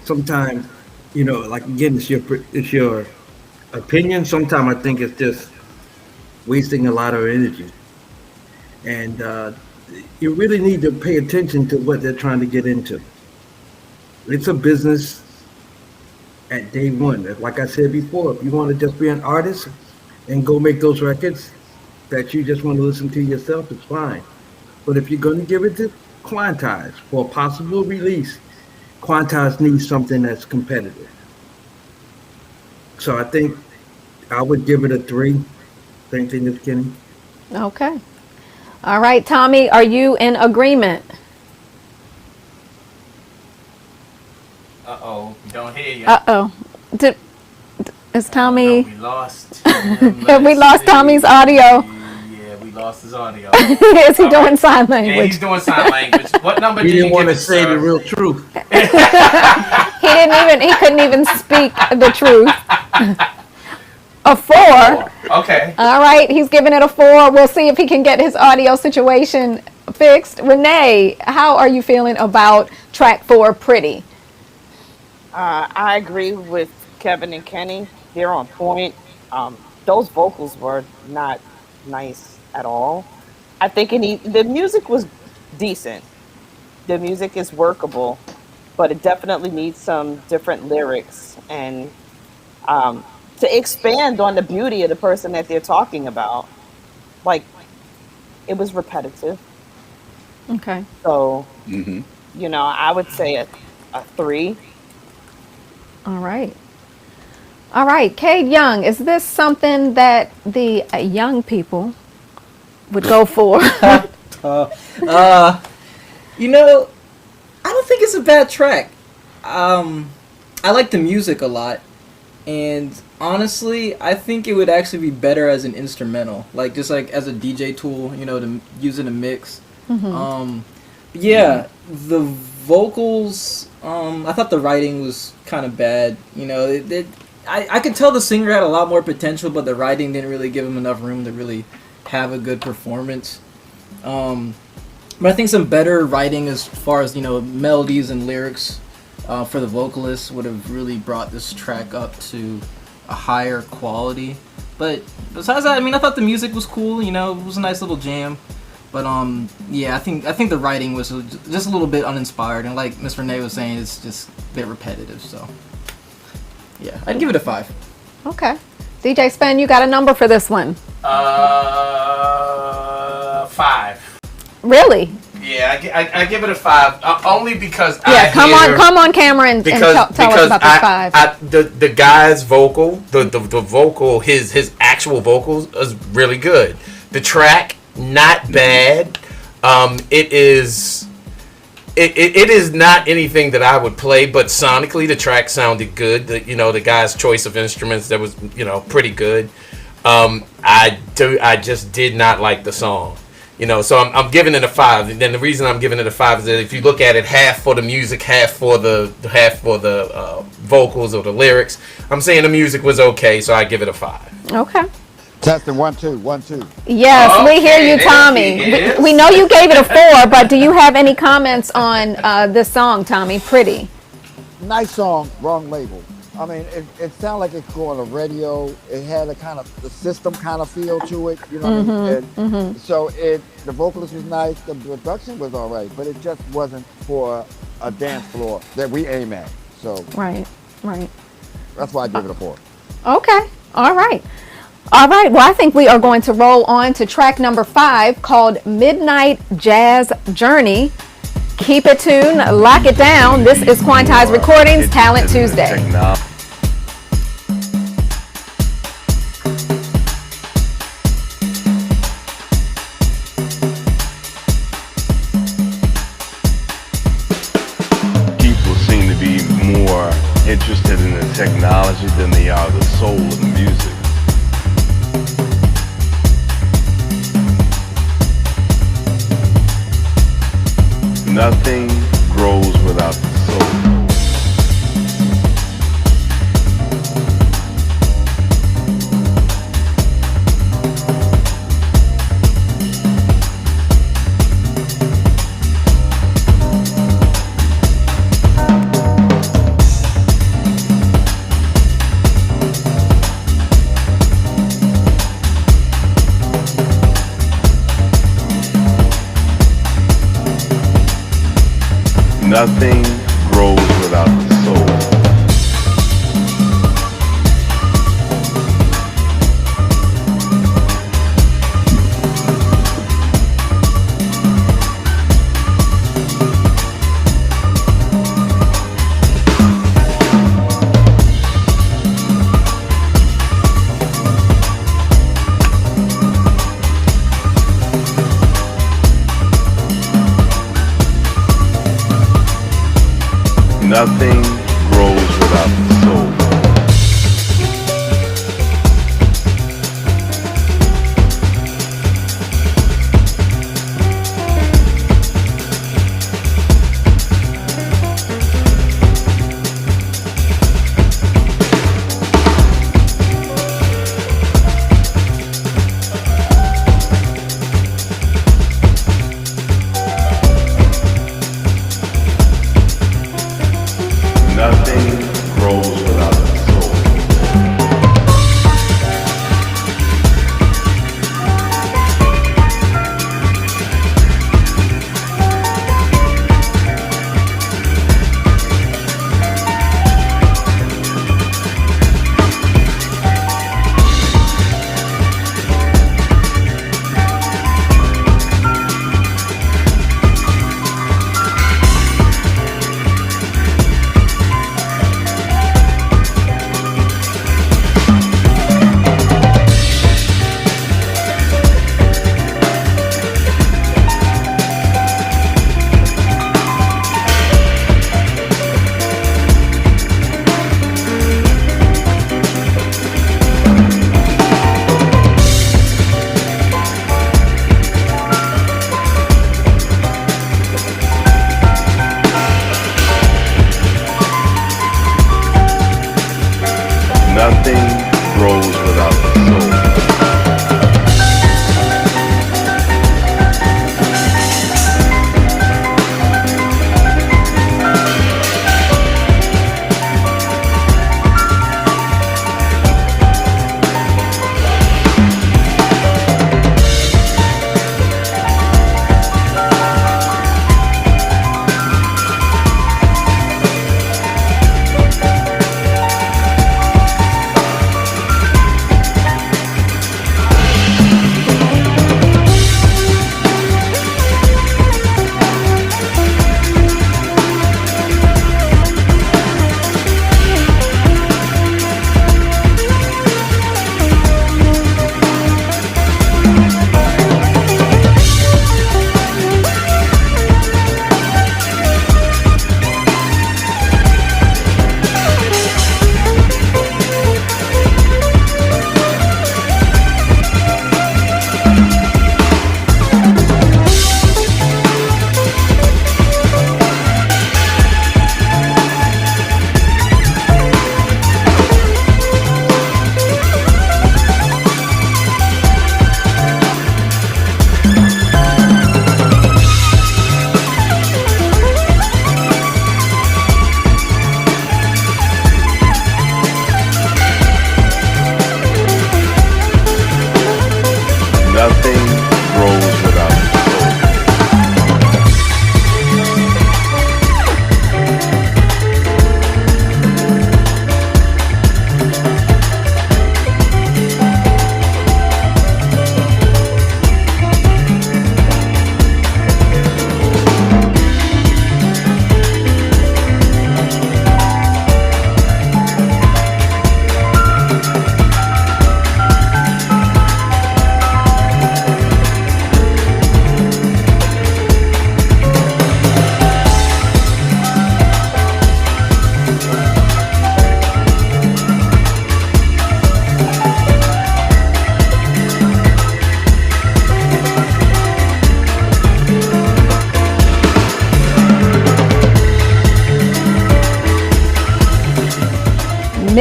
sometimes, like again, it's your opinion. Sometimes I think it's just wasting a lot of energy. And you really need to pay attention to what they're trying to get into. It's a business at day one. Like I said before, if you want to just be an artist and go make those records that you just want to listen to yourself, it's fine. But if you're going to give it to Quantize for a possible release, Quantize needs something that's competitive. So I think I would give it a 3. Same thing as Kenny. Okay. All right, Tommy, are you in agreement? Uh-oh, we don't hear you. Uh-oh. Is Tommy... We lost. Have we lost Tommy's audio? Yeah, we lost his audio. Is he doing sign language? Yeah, he's doing sign language. What number did you didn't want give to it, say sir? the real truth. He couldn't even speak the truth. A 4. Okay. All right, he's giving it a 4. We'll see if he can get his audio situation fixed. Renee, how are you feeling about track 4, Pretty? I agree with Kevin and Kenny. They're on point. Those vocals were not nice at all. I think the music was decent. The music is workable, but it definitely needs some different lyrics and to expand on the beauty of the person that they're talking about. Like, it was repetitive. Okay. So, I would say a 3. All right. All right, Cade Young, is this something that the young people would go for? I don't think it's a bad track. I like the music a lot. And honestly, I think it would actually be better as an instrumental, just as a DJ tool, to use in a mix. The vocals, I thought the writing was kind of bad. I could tell the singer had a lot more potential, but the writing didn't really give him enough room to really have a good performance. But I think some better writing as far as, melodies and lyrics for the vocalists would have really brought this track up to a higher quality. But besides that, I thought the music was cool. It was a nice little jam. But I think the writing was just a little bit uninspired, and like Miss Renee was saying, it's just a bit repetitive. So yeah, I'd give it a 5. Okay. DJ Spen, you got a number for this one? 5. Really? Yeah, I give it a 5 only because come on camera and tell us about this 5. The guy's vocal, the vocal, his actual vocals is really good. The track, not bad. It is not anything that I would play, but sonically the track sounded good. The guy's choice of instruments, that was pretty good. I just did not like the song. You know, so I'm giving it a 5. And then the reason I'm giving it a 5 is that if you look at it, half for the music, half for the vocals or the lyrics, I'm saying the music was okay, so I give it a 5. Okay. Testing 1 2 1 2. Yes, Okay, we hear you, Tommy. there he We know you gave it a 4, but do you have any comments on this song, Tommy? Pretty. Nice song, wrong label. I mean, it sounded like it could go on the radio. It had a kind of the system kind of feel to it, you know what I mean? So the vocalist was nice, the production was all right, but it just wasn't for a dance floor that we aim at. So Right. that's why I give it a 4. Okay. All right. Well, I think we are going to roll on to track number 5 called Midnight Jazz Journey. Keep it tuned, lock it down. This is Quantized Recordings Talent Tuesday. People seem to be more interested in the technology than they are the soul of the music. Nothing grows without the soul. Nothing grows without the soul. Nothing grows without the soul. Nothing grows without the soul. Nothing grows without the soul.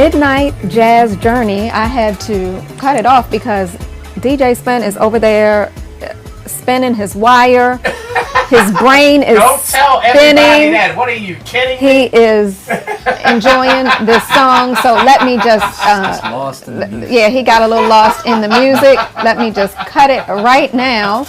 Midnight Jazz Journey. I had to cut it off because DJ Spen is over there spinning his wire. His brain is Don't tell spinning. everybody that. What are you kidding He is enjoying this song. So let me just, Lost in the music. yeah, he got a little lost in the music. Let me just cut it right now.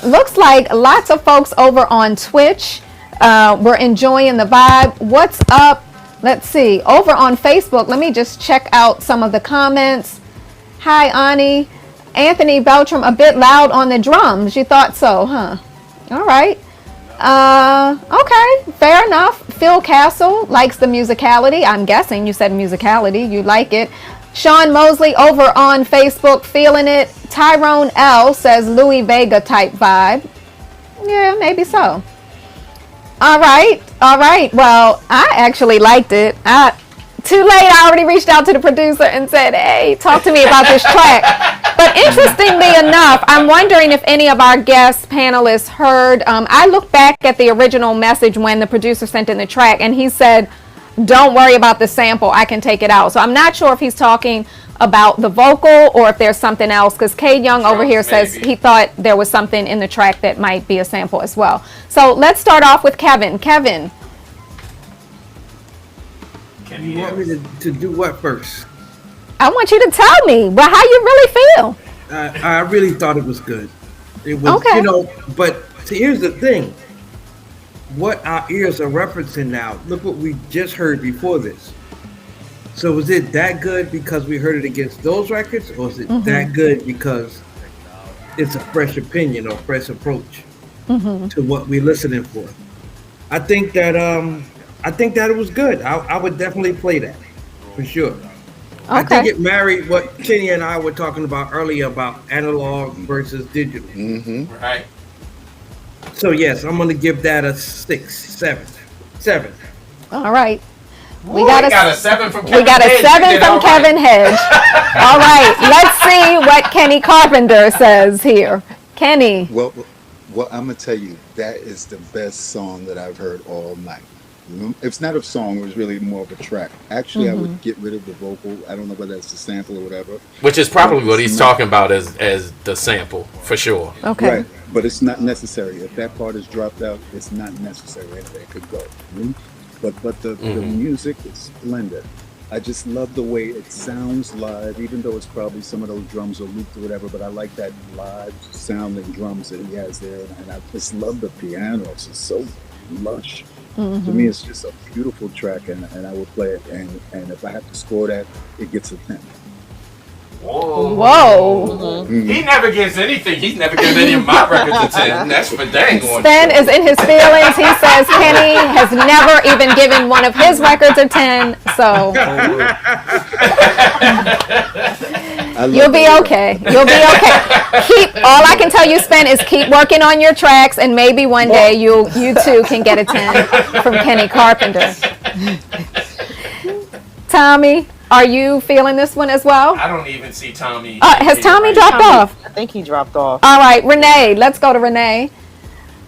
Looks like lots of folks over on Twitch were enjoying the vibe. What's up? Let's see. Over on Facebook, let me just check out some of the comments. Hi, Ani. Anthony Beltram, a bit loud on the drums. You thought so, huh? All right. Okay, fair enough. Phil Castle likes the musicality. I'm guessing you said musicality. You like it. Sean Mosley over on Facebook, feeling it. Tyrone L says Louis Vega type vibe. Yeah, maybe so. All right. Well, I actually liked it. Too late, I already reached out to the producer and said, hey, talk to me about this track. But interestingly enough, I'm wondering if any of our guest panelists heard. I looked back at the original message when the producer sent in the track, and he said, don't worry about the sample, I can take it out. So I'm not sure if he's talking about the vocal or if there's something else, because Cade Young over here says he thought there was something in the track that might be a sample as well. So let's start off with Kevin. Kevin. You want me to do what first? I want you to tell me how you really feel. I really thought it was good. It was, okay. But here's the thing. What our ears are referencing now, look what we just heard before this. So was it that good because we heard it against those records, or is it that good because it's a fresh opinion or fresh approach to what we're listening for? I think that it was good. I would definitely play that for sure. Okay. I think it married what Kenny and I were talking about earlier about analog versus digital. Right. So yes, I'm going to give that a 7. All right. We got a 7 from Kevin. We got a 7 from Kevin Hedge. All right. Let's see what Kenny Carpenter says here. Kenny. Well, I'm gonna tell you, that is the best song that I've heard all night. It's not a song; it was really more of a track. Actually, I would get rid of the vocal. I don't know whether that's a sample or whatever. Which is probably what he's talking about as the sample, for sure. Okay. Right, but it's not necessary. If that part is dropped out, it's not necessary. It could go. But the music is splendid. I just love the way it sounds live, even though it's probably some of those drums are looped or whatever, but I like that live sounding drums that he has there, and I just love the piano. It's just so lush. To me, it's just a beautiful track, and I will play it, and if I have to score that, it gets a 10. Whoa. He never gives anything. He's never given any of my records a 10. That's for dang on. Spen is in his feelings. He says Kenny has never even given one of his records a 10. So you'll be okay. You'll be okay. All I can tell you, Spen, is keep working on your tracks, and maybe one day you too can get a 10 from Kenny Carpenter. Tommy, are you feeling this one as well? I don't even see Tommy. Has Tommy dropped off? I think he dropped off. All right, Renee. Let's go to Renee.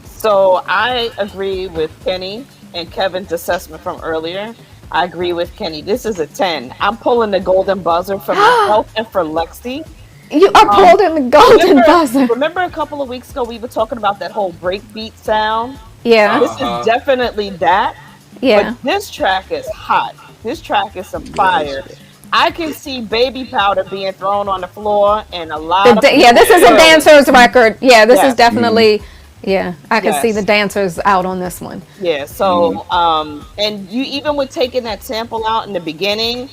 So I agree with Kenny and Kevin's assessment from earlier. I agree with Kenny. This is a 10. I'm pulling the golden buzzer for myself and for Lexi. You are pulled in the golden buzzer. Remember a couple of weeks ago we were talking about that whole breakbeat sound? Yeah. This is definitely that. Yeah. But this track is hot. This track is some fire. I can see baby powder being thrown on the floor and a lot of this is a dancer's record. Yeah, this is definitely I can see the dancers out on this one. Yeah, so and you even with taking that sample out in the beginning,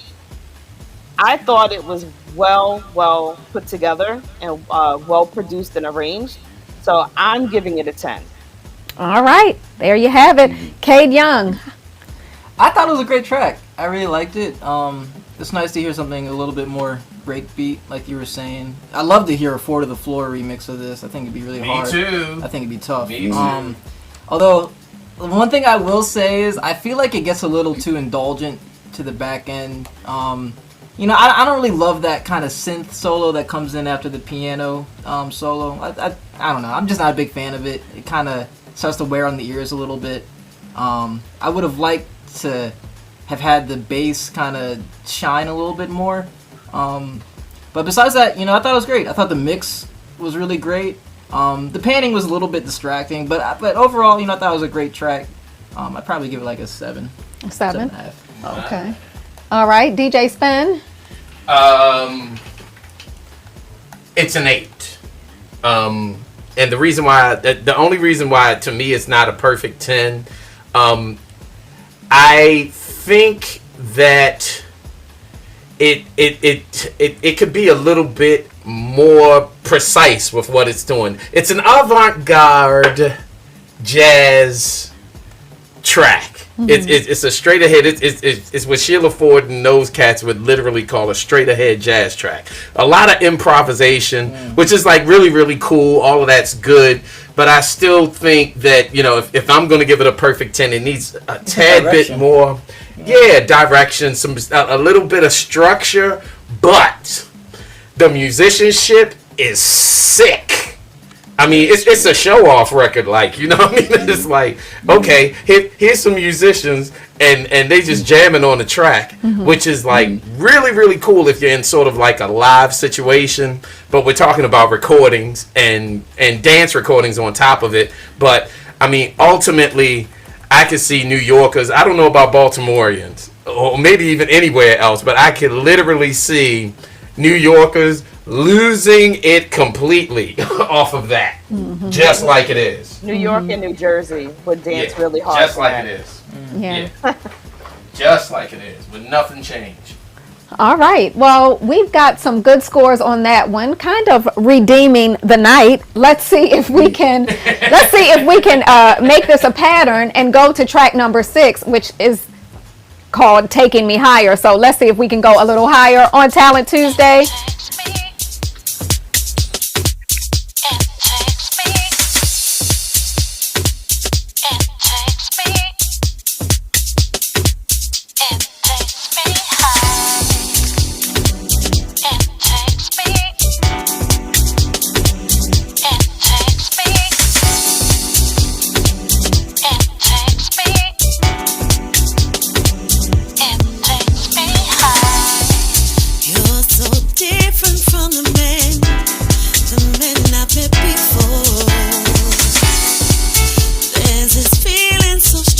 I thought it was well put together and well produced and arranged. So I'm giving it a 10. All right, there you have it. Cade Young. I thought it was a great track. I really liked it. It's nice to hear something a little bit more breakbeat, like you were saying. I'd love to hear a 4 to the Floor remix of this. I think it'd be really hard. Me too. I think it'd be tough. Me too. Although, one thing I will say is I feel like it gets a little too indulgent to the back end. I don't really love that kind of synth solo that comes in after the piano solo. I don't know. I'm just not a big fan of it. It kind of starts to wear on the ears a little bit. I would have liked to have had the bass kind of shine a little bit more. But besides that, I thought it was great. I thought the mix was really great. The panning was a little bit distracting, but overall, I thought it was a great track. I'd probably give it like a 7. 7? 7.5. Okay. All right, DJ Spen. It's an 8. And the reason why, the only reason why to me it's not a perfect 10, I think that it could be a little bit more precise with what it's doing. It's an avant-garde jazz track. It's a straight ahead. It's what Sheila Ford and those cats would literally call a straight ahead jazz track. A lot of improvisation, which is like really, really cool. All of that's good. But I still think that, if I'm going to give it a perfect 10, it needs a tad bit more. Yeah, direction, a little bit of structure, but the musicianship is sick. I mean, it's a show-off record, like, you know what I mean? It's like, okay, here's some musicians, and they just jamming on the track, which is, like, really, really cool if you're in sort of, like, a live situation, but we're talking about recordings and dance recordings on top of it. But, I mean, ultimately, I could see New Yorkers, I don't know about Baltimoreans, or maybe even anywhere else, but I could literally see New Yorkers losing it completely off of that, just like it is. New York and New Jersey would dance really hard. Just like it is. Yeah. Just like it is, with nothing changed. All right. Well, we've got some good scores on that one, kind of redeeming the night. Let's see if we can make this a pattern and go to track number 6, which is called Taking Me Higher. So let's see if we can go a little higher on Talent Tuesday.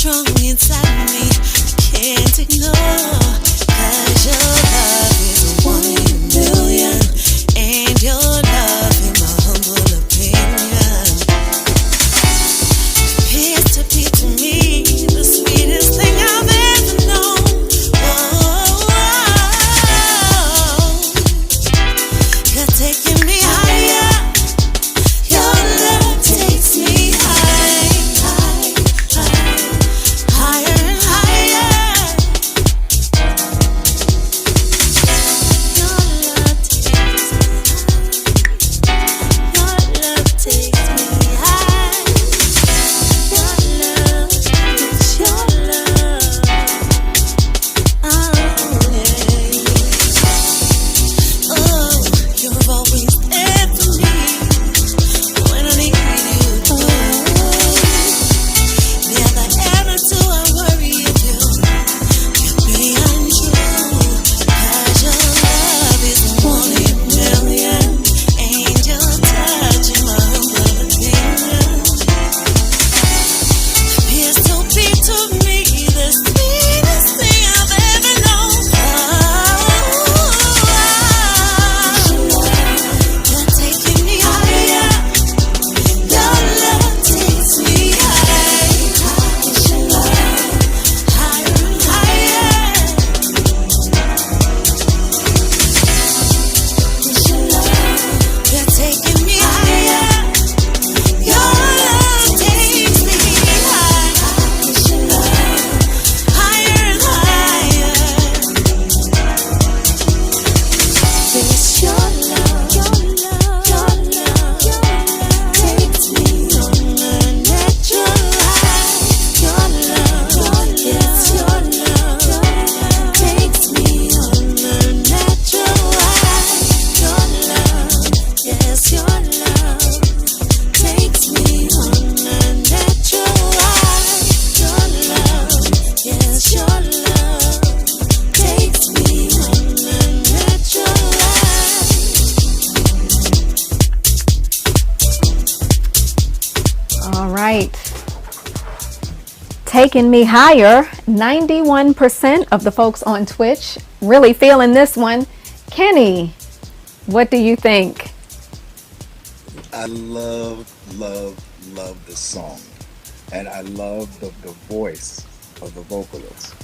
Your love right. Taking Me Higher. 91% of the folks on Twitch really feeling this one. Kenny, what do you think? I love this song. And I love the voice of the vocalist.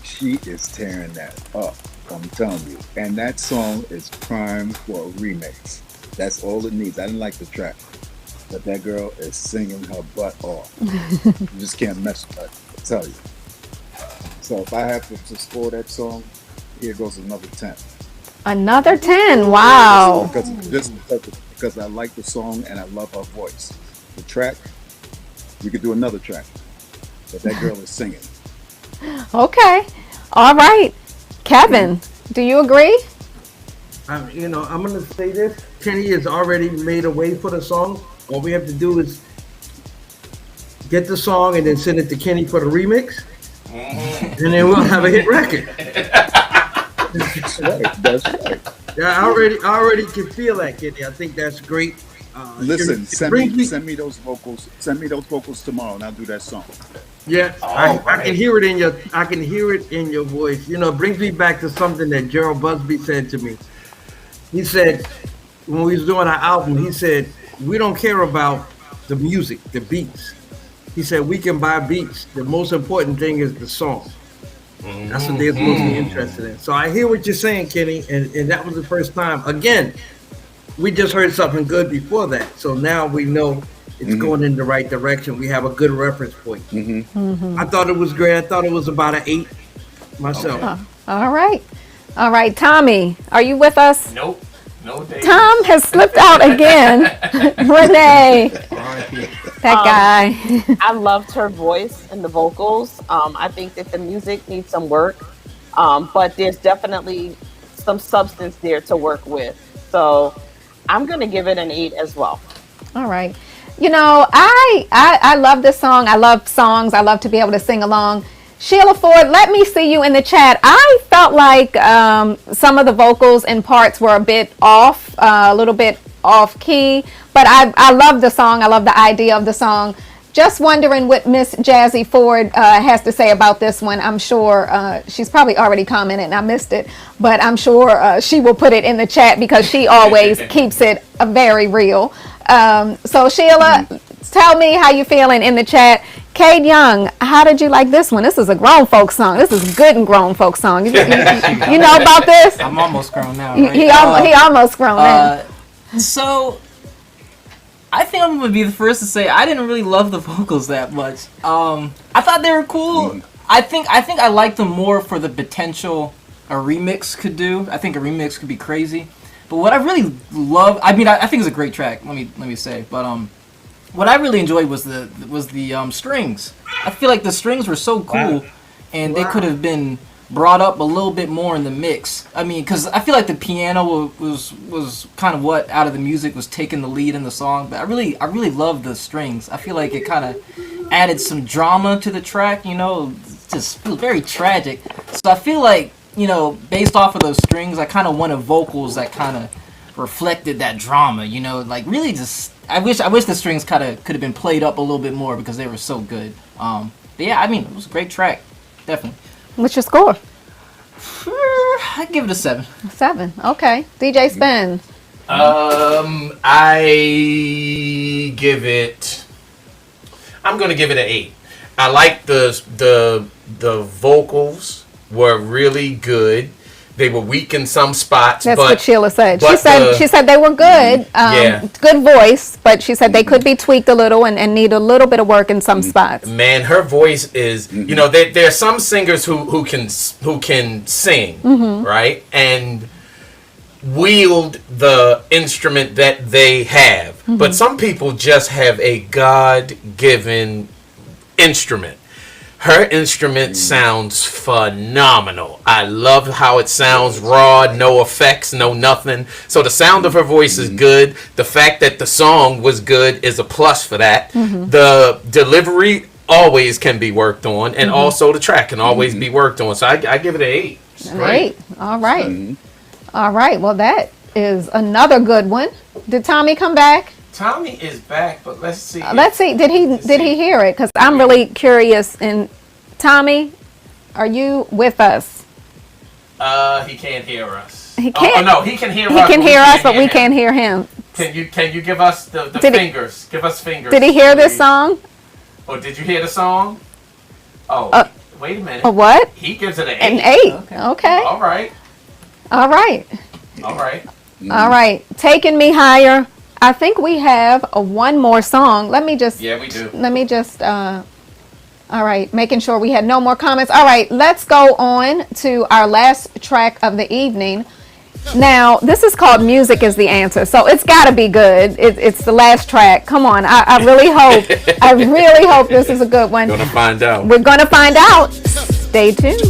She is tearing that up, I'm telling you. And that song is prime for a remix. That's all it needs. I didn't like the track, but that girl is singing her butt off. You just can't mess with her, I tell you. So if I have to score that song, here goes another 10. Another 10. Wow. Because I like the song and I love her voice. The track, we could do another track, but that girl is singing. Okay. All right. Kevin, do you agree? I'm going to say this. Kenny has already made a way for the song. All we have to do is get the song and then send it to Kenny for the remix. And then we'll have a hit record. That's right. Yeah, I already can feel that, Kenny. I think that's great. Listen, send me those vocals. Send me those vocals tomorrow, and I'll do that song. Yeah, I can hear it in your voice. You know, it brings me back to something that Gerald Busby said to me. He said when we was doing our album, he said we don't care about the music, the beats. He said we can buy beats. The most important thing is the song. That's what they're mostly interested in. So I hear what you're saying, Kenny, and that was the first time. Again, we just heard something good before that, so now we know it's going in the right direction. We have a good reference point. I thought it was great. I thought it was about an 8 myself. Oh, all right. Tommy, are you with us? Nope. No, David. Tom has slipped out again. Renee, that guy. I loved her voice and the vocals. I think that the music needs some work, but there's definitely some substance there to work with. So I'm going to give it an 8 as well. All right. You know, I love this song. I love songs. I love to be able to sing along. Sheila Ford, let me see you in the chat. I felt like some of the vocals and parts were a bit off, a little bit off key, but I love the song. I love the idea of the song. Just wondering what Miss Jazzy Ford has to say about this one. I'm sure she's probably already commented and I missed it, but I'm sure she will put it in the chat because she always keeps it very real. So Sheila, tell me how you feeling in the chat. Cade Young, how did you like this one? This is a grown folk song. This is good and grown folk song. You know about this? I'm almost grown now. Right? He almost grown now. So I think I'm gonna be the first to say I didn't really love the vocals that much. I thought they were cool. I think I liked them more for the potential a remix could do. I think a remix could be crazy. But what I really love, I think it's a great track. Let me say, but what I really enjoyed was the strings. I feel like the strings were so cool, and they could have been brought up a little bit more in the mix. I mean, because I feel like the piano was kind of what out of the music was taking the lead in the song. But I really loved the strings. I feel like it kind of added some drama to the track. You know, just feels very tragic. So I feel like, you know, based off of those strings, I kind of wanted vocals that kind of reflected that drama. You know, like really just. I wish the strings could have been played up a little bit more because they were so good. But yeah, I mean, it was a great track, definitely. What's your score? I'd give it a 7. 7. Okay. DJ Spen. I'm gonna give it an 8. I like the vocals were really good. They were weak in some spots. That's but, what Sheila said. She said they were good. Good voice, but she said they could be tweaked a little and need a little bit of work in some spots. Man, her voice is. You know, there are some singers who can sing, right, and wield the instrument that they have. But some people just have a God-given instrument. Her instrument sounds phenomenal. I love how it sounds raw, no effects, no nothing. So the sound of her voice is good. The fact that the song was good is a plus for that. The delivery always can be worked on, and also the track can always be worked on. So I give it an 8. An 8. All right. All right. Well, that is another good one. Did Tommy come back? Tommy is back, but let's see. Let's see. Did he hear it? Because I'm really curious. And Tommy, are you with us? He can't hear us. He can't. Oh no, he can hear us. He can hear us, but we can't hear him. Can you give us the fingers? Give us fingers. Did he hear this song? Oh, did you hear the song? Oh, wait a minute. A what? He gives it an 8. An 8. Okay. All right. All right. All right. All right. Taking Me Higher. I think we have one more song. Let me just. Yeah, we do. Let me just. All right. Making sure we had no more comments. All right. Let's go on to our last track of the evening. Now, this is called Music is the Answer. So it's got to be good. It's the last track. Come on. I really hope this is a good one. We're going to find out. We're going to find out. Stay tuned.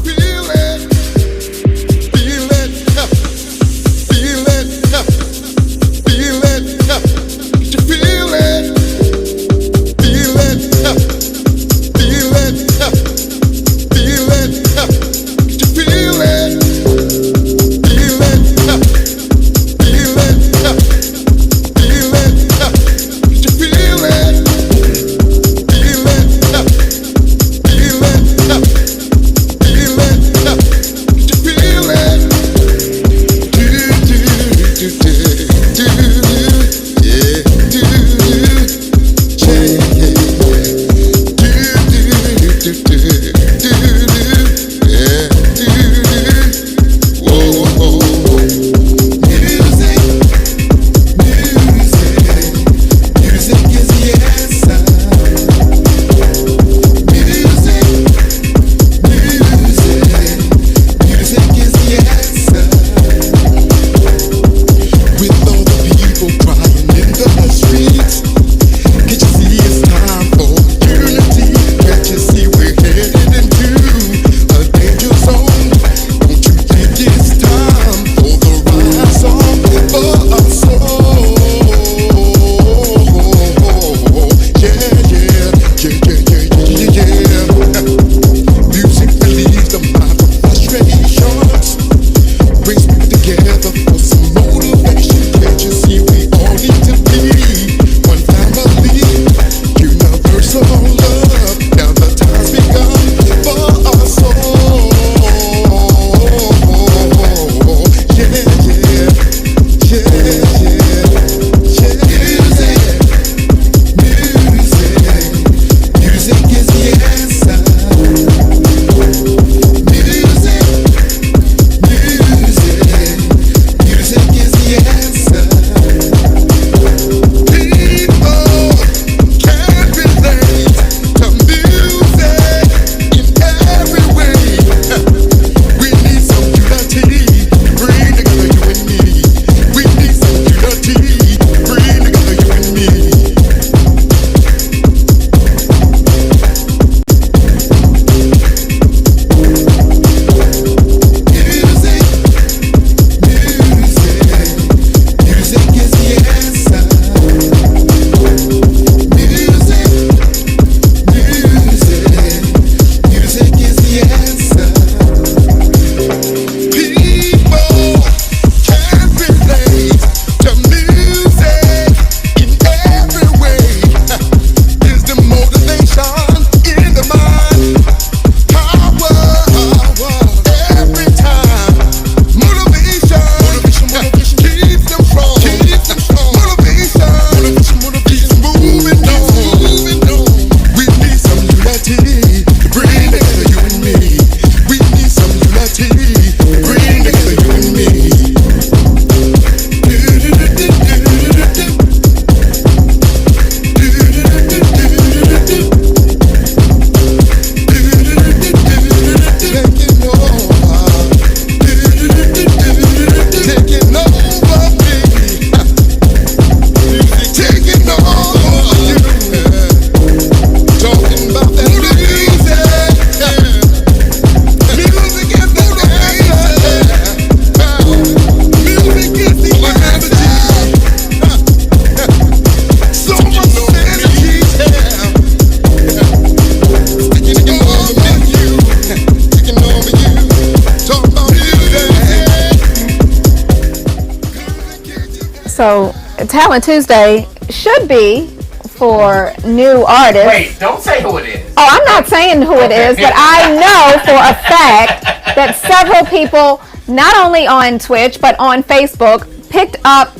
So Talent Tuesday should be for new artists. Wait, don't say who it is. Oh, I'm not saying who it is, but I know for a fact that several people, not only on Twitch but on Facebook, picked up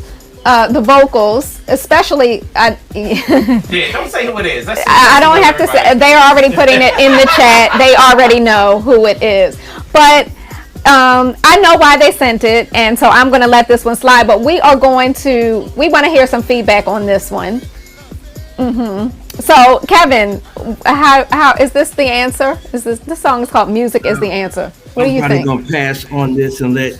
the vocals, especially. Yeah, don't say who it is. I don't have to say. They're already putting it in the chat. They already know who it is. But I know why they sent it, and so I'm going to let this one slide. But we want to hear some feedback on this one. So, Kevin, how is this the answer? This song is called "Music Is the Answer"? What do you think? I'm gonna pass on this and let.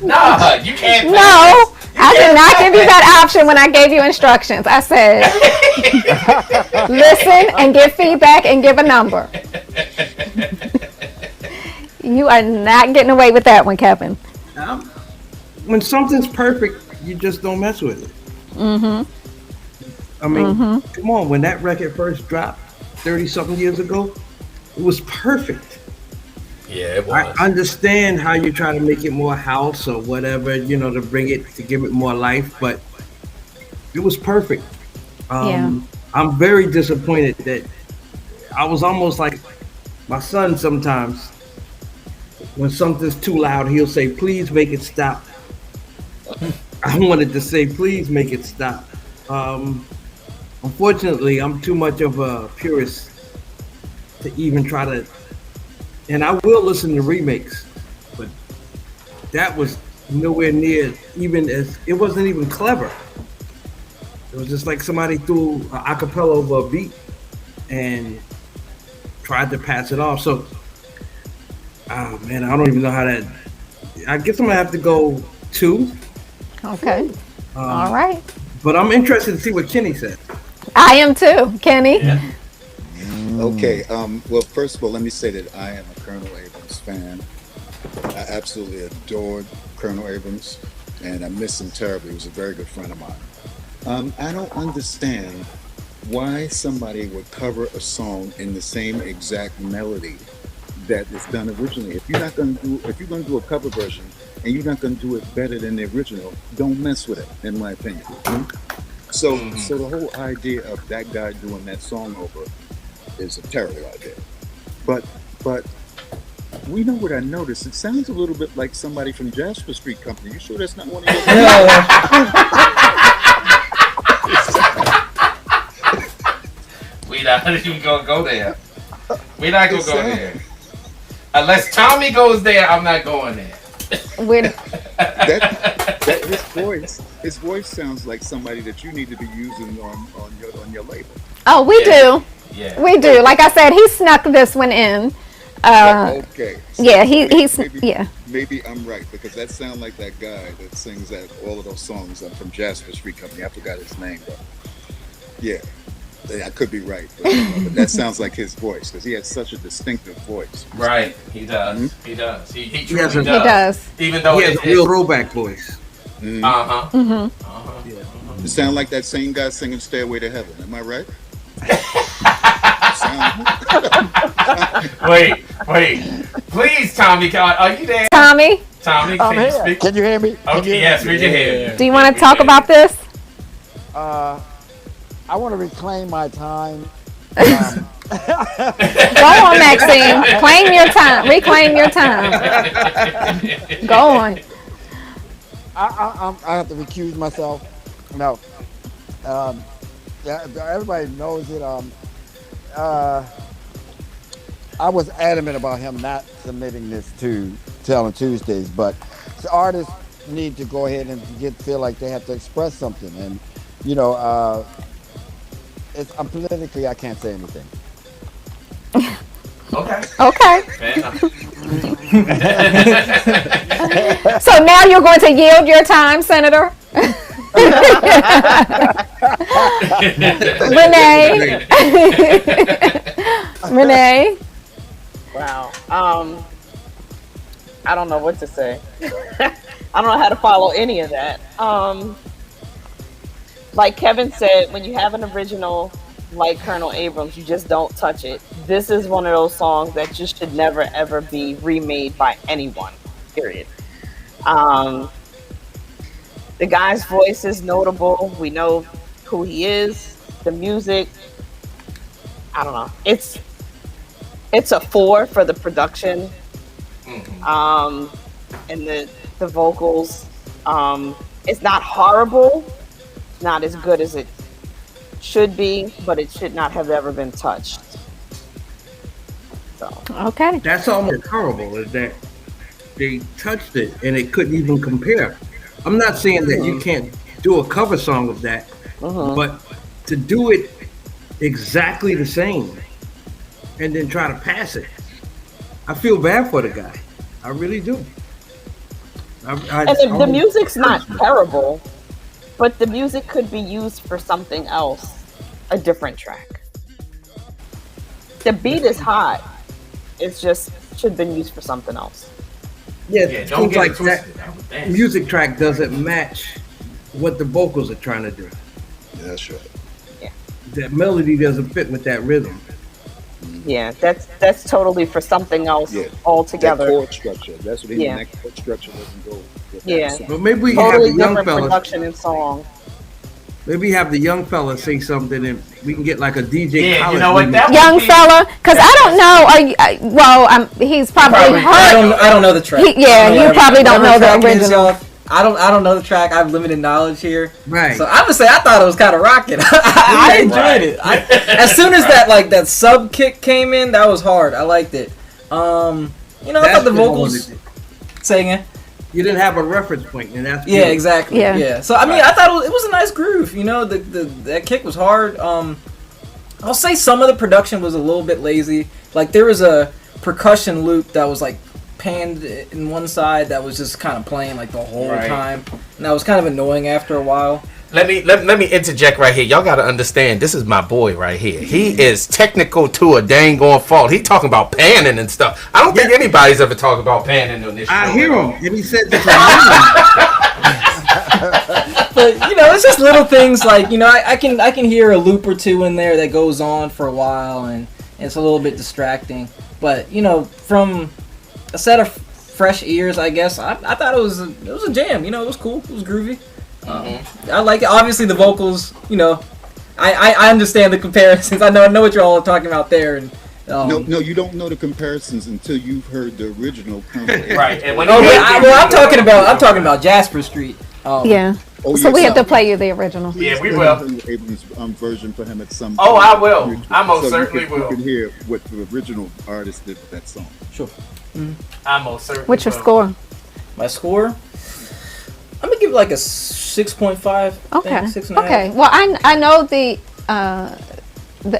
No, you can't. No, I did not give you that option when I gave you instructions. I said, listen and give feedback and give a number. You are not getting away with that one, Kevin. When something's perfect, you just don't mess with it. I mean, come on. When that record first dropped 30-something years ago, it was perfect. Yeah, it was. I understand how you try to make it more house or whatever, to give it more life, but it was perfect. I'm very disappointed that I was almost like my son sometimes. When something's too loud, he'll say, "Please make it stop." I wanted to say, "Please make it stop." Unfortunately, I'm too much of a purist to even try to. And I will listen to remakes, but that was nowhere near it wasn't even clever. It was just like somebody threw an acapella over a beat and tried to pass it off. So, oh man, I don't even know how that. I guess I'm gonna have to go 2. Okay. All right. But I'm interested to see what Kenny said. I am too, Kenny. Yeah. Okay. Well, first of all, let me say that I am a Colonel Abrams fan. I absolutely adored Colonel Abrams, and I miss him terribly. He was a very good friend of mine. I don't understand why somebody would cover a song in the same exact melody that is done originally. If you're going to do a cover version and you're not going to do it better than the original, don't mess with it, in my opinion. So the whole idea of that guy doing that song over is a terrible idea. But we know what I noticed. It sounds a little bit like somebody from Jasper Street Company. You sure that's not one of your? We not even gonna go there. We not gonna go there. Unless Tommy goes there, I'm not going there. His voice sounds like somebody that you need to be using on your label. Oh, we do. Yeah. We do. Like I said, he snuck this one in. Okay. So yeah, maybe, maybe I'm right, because that sounds like that guy that sings all of those songs from Jasper Street Company. I forgot his name, but yeah, I could be right. But that sounds like his voice, because he has such a distinctive voice. Right, he does. Mm-hmm. He does. He truly does. He does. Even though he has a real throwback voice. It sounds like that same guy singing "Stairway to Heaven." Am I right? Wait. Please, Tommy, are you there? Tommy, can you speak? Can you hear me? Okay, yes, read your hand. do you want to talk about this? I want to reclaim my time. Go on, Maxine. Claim your time. Reclaim your time. Go on. I have to recuse myself. No. Everybody knows it. I was adamant about him not submitting this to Telling Tuesdays, but the artists need to go ahead and feel like they have to express something. And, I'm politically, I can't say anything. Okay. Fair enough. So now you're going to yield your time, Senator? Renee. Wow. I don't know what to say. I don't know how to follow any of that. Like Kevin said, when you have an original like Colonel Abrams, you just don't touch it. This is one of those songs that just should never ever be remade by anyone. Period. The guy's voice is notable. We know who he is. The music, I don't know. It's a 4 for the production. And the vocals. It's not horrible. It's not as good as it should be, but it should not have ever been touched. So Okay. That's almost horrible. Is that they touched it and it couldn't even compare. I'm not saying that you can't do a cover song of that, but to do it exactly the same and then try to pass it, I feel bad for the guy. I really do. the music's not terrible, but the music could be used for something else, a different track. The beat is hot. It's just should have been used for something else. Yeah, it seems like that music track doesn't match what the vocals are trying to do. Yeah, that's right. Yeah. That melody doesn't fit with that rhythm. Yeah, that's totally for something else altogether. That chord structure. That's what that chord structure doesn't go with that song. But maybe we totally have the young different fella. production and song. Maybe have the young fella say something, and we can get like a DJ. Yeah, Khaled you know what? remix. That Young would be- fella, because I don't know. Are you, he's probably heard. I don't know the track. You probably don't know the Whatever track it is, original. y'all. I don't know the track. I have limited knowledge here. Right. So I would say I thought it was kind of rocking. I enjoyed it. As soon as that sub kick came in, that was hard. I liked it. I thought the vocals. Saying it. You didn't have a reference point, and that's Yeah, exactly. Yeah. Yeah. So I mean, I thought it was a nice groove. That kick was hard. I'll say some of the production was a little bit lazy. Like there was a percussion loop that was like panned in one side that was just kind of playing like the whole time, and that was kind of annoying after a while. Let me interject right here. Y'all gotta understand, this is my boy right here. He is technical to a dang on fault. He talking about panning and stuff. I don't think anybody's ever talked about panning on this show. I hear him, and he said this. But it's just little things like I can hear a loop or two in there that goes on for a while, and it's a little bit distracting. But from a set of fresh ears, I guess I thought it was a jam. It was cool. It was groovy. I like it. Obviously, the vocals. I understand the comparisons. I know what you're all talking about there. And No, you don't know the comparisons until you've heard the original. Right. And when I'm talking about Jasper Street. Yeah. So we have to play you the original. Yeah, we will. Abrams' version for him at some Oh, point. I will. I most certainly You will. can hear what the original artist did with that song. Sure. I most certainly What's your will. score? My score? I'm gonna give it like a 6.5. Okay. 6.5. Okay. Well, I know the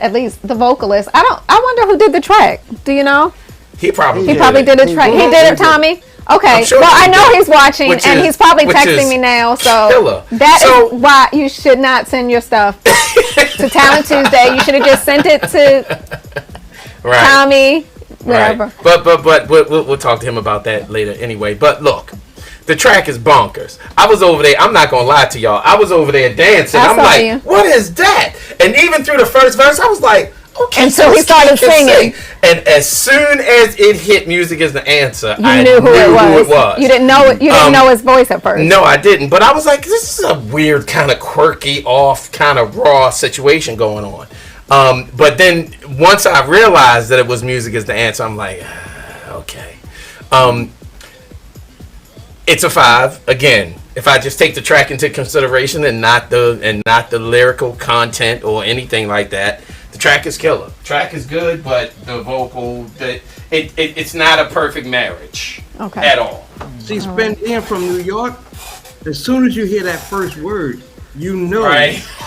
at least the vocalist. I wonder who did the track. Do you know? He probably He probably did the track. He did it, Tommy. Okay. I'm sure Well, he I know did. he's watching, Which and is- he's probably which texting is me now. So killer. that So- is why you should not send your stuff to Talent Tuesday. You should have just sent it to Right. Tommy. Whatever. Right. But we'll talk to him about that later anyway. But look, the track is bonkers. I was over there. I'm not gonna lie to y'all. I was over there dancing. I I'm saw like, you. what is that? And even through the first verse, I was like, okay. Until so he this started kid can singing. sing. And as soon as it hit "Music Is the Answer," You I knew who it was. You didn't know it. You didn't know his voice at first. No, I didn't. But I was like, this is a weird, kind of quirky, off, kind of raw situation going on. But then once I realized that it was "Music Is the Answer," I'm like, okay. It's a 5 again. If I just take the track into consideration and not the lyrical content or anything like that, the track is killer. The track is good, but the vocal, it's not a perfect marriage at all. See, Spen being from New York, as soon as you hear that first word, you know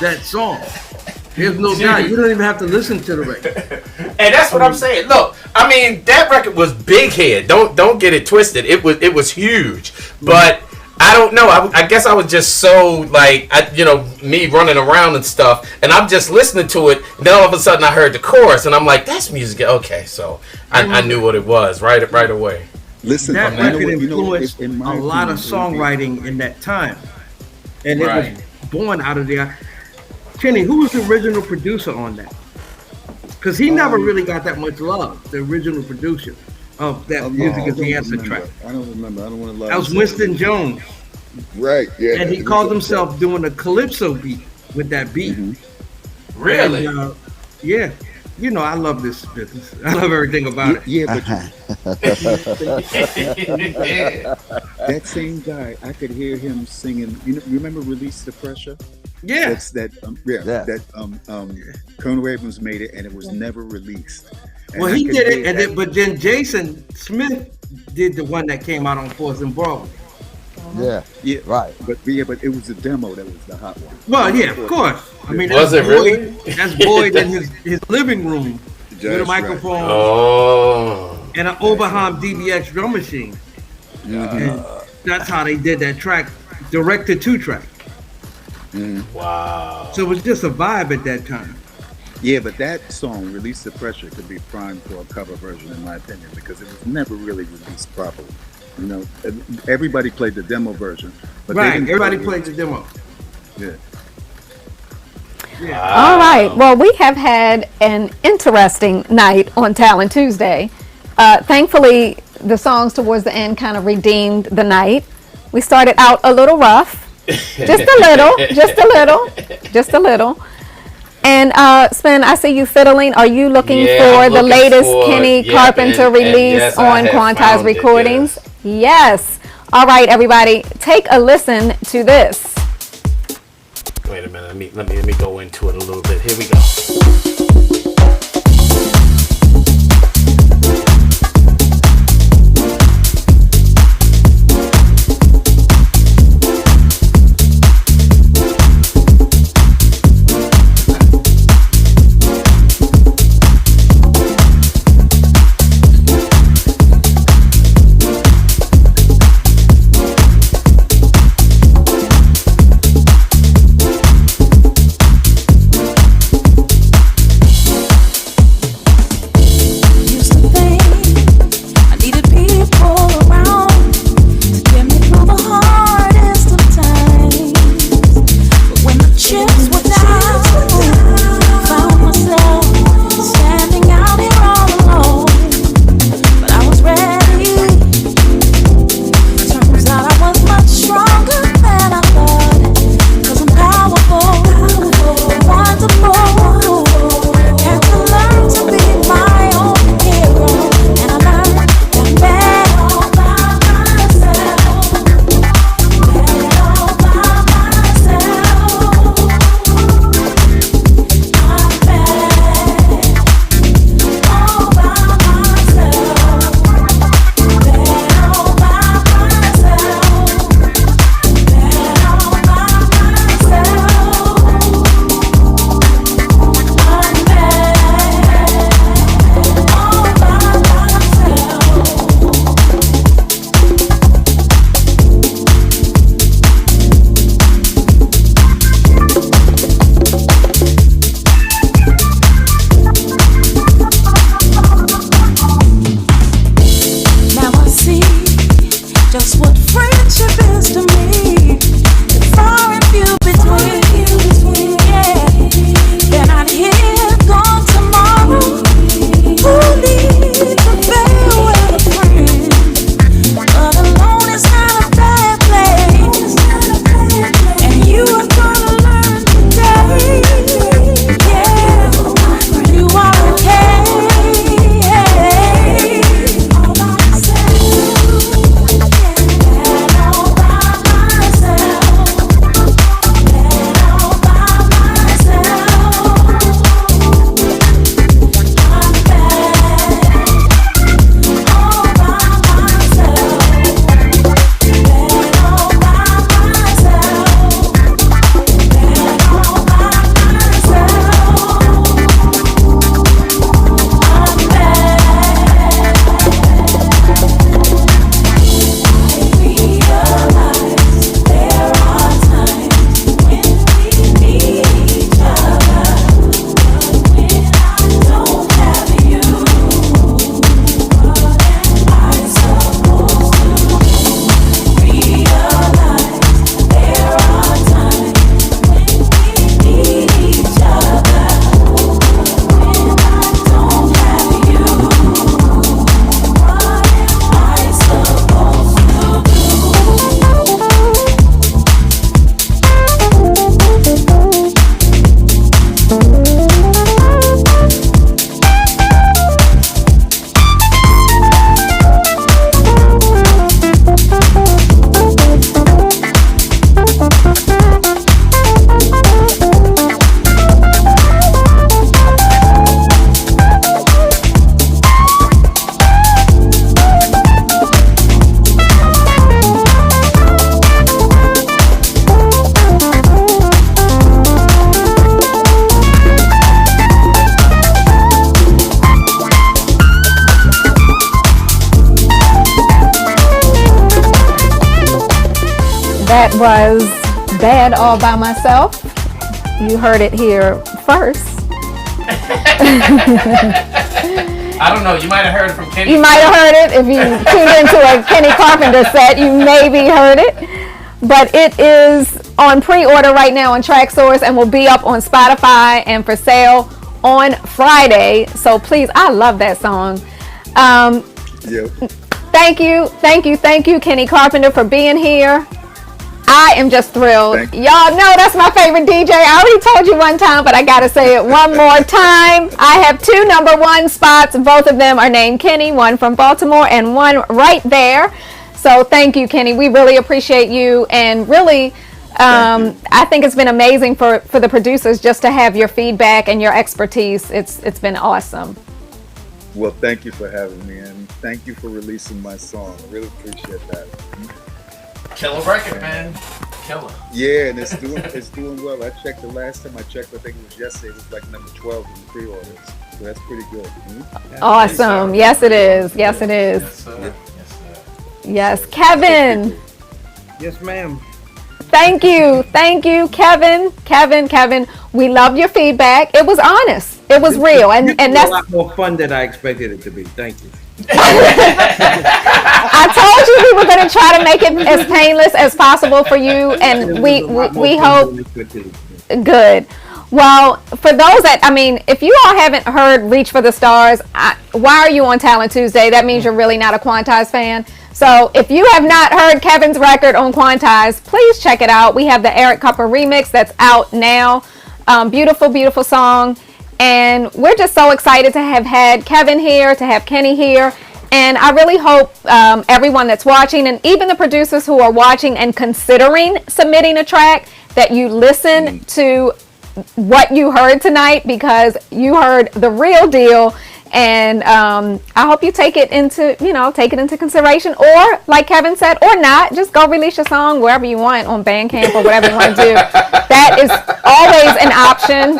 that song. There's no doubt. You don't even have to listen to the record. And that's what I'm saying. Look, I mean, that record was big head. Don't get it twisted. It was huge. But I don't know. I guess I was just so like, me running around and stuff, and I'm just listening to it. And then all of a sudden, I heard the chorus, and I'm like, "That's music." Okay, so I knew what it was right away. Listen, That record influenced a in my lot of opinion, songwriting in that time, and it was born out of there. Kenny, who was the original producer on that? Because he never really got that much love. The original producer of that "Music Is the Answer" track. I don't remember. I don't want to lie. That was Winston Jones. Right. Yeah. And he called himself doing a calypso beat with that beat. Really? And, yeah. You know, I love this business. I love everything about it. Yeah, but that same guy, I could hear him singing. You know, remember "Release the Pressure"? Yeah. That's that. Colonel Ravens made it, and it was never released. And Well, I he could did hear it, and that- but then Jason Smith did the one that came out on Force and Broadway. Yeah. Yeah, Right. but it was the demo that was the hot one. Well, yeah, of course. I mean, Was that's it really? That's Boyd in his living room with a That's right. microphone Oh. and an Oberheim DBX drum machine. And that's how they did that track, direct to 2-track. Wow. So it was just a vibe at that time. Yeah, but that song, "Release the Pressure," could be primed for a cover version, in my opinion, because it was never really released properly. You know, everybody played the demo version, but they Right, didn't everybody play played the demo. Yeah. All right. Well, we have had an interesting night on Talent Tuesday. Thankfully, the songs towards the end kind of redeemed the night. We started out a little rough, just a little, just a little, just a little. And Spen, I see you fiddling. Are you looking for I'm the looking latest for- Kenny yeah, Carpenter and release yes, I on have Quantize found it, Recordings? Yes. All right, everybody, take a listen to this. Wait a minute. Let me go into it a little bit. Here we go. That was Bad All By Myself. You heard it here first. I don't know. You might have heard it from Kenny. You might have heard it if you tuned into a Kenny Carpenter set. You maybe heard it. But it is on pre-order right now on TrackSource and will be up on Spotify and for sale on Friday. So please, I love that song. Thank you, Kenny Carpenter, for being here. I am just thrilled. Y'all know that's my favorite DJ. I already told you one time, but I gotta say it one more time. I have 2 number 1 spots. Both of them are named Kenny, one from Baltimore and one right there. So thank you, Kenny. We really appreciate you, and really, I think it's been amazing for the producers just to have your feedback and your expertise. It's been awesome. Well, thank you for having me, and thank you for releasing my song. I really appreciate that. Killer record, man. Killer. Yeah, and it's doing well. I checked the last time I checked. I think it was yesterday. It was like number 12 in the pre-orders. So that's pretty good. Awesome. Yes, it is. Yes, it is. Yes, sir. Yes, Kevin. Yes, ma'am. Thank you, Kevin. We love your feedback. It was honest. It was real, and that's a lot more fun than I expected it to be. Thank you. I told you we were going to try to make it as painless as possible for you, and we hope. Good. Well, for those that, if you all haven't heard Reach for the Stars, why are you on Talent Tuesday? That means you're really not a Quantize fan. So if you have not heard Kevin's record on Quantize, please check it out. We have the Eric Cupper remix that's out now. Beautiful, beautiful song. And we're just so excited to have had Kevin here, to have Kenny here. And I really hope everyone that's watching, and even the producers who are watching and considering submitting a track, that you listen to what you heard tonight, because you heard the real deal. And I hope you take it into consideration, or like Kevin said, or not, just go release your song wherever you want on Bandcamp or whatever you want to do. That is always an option.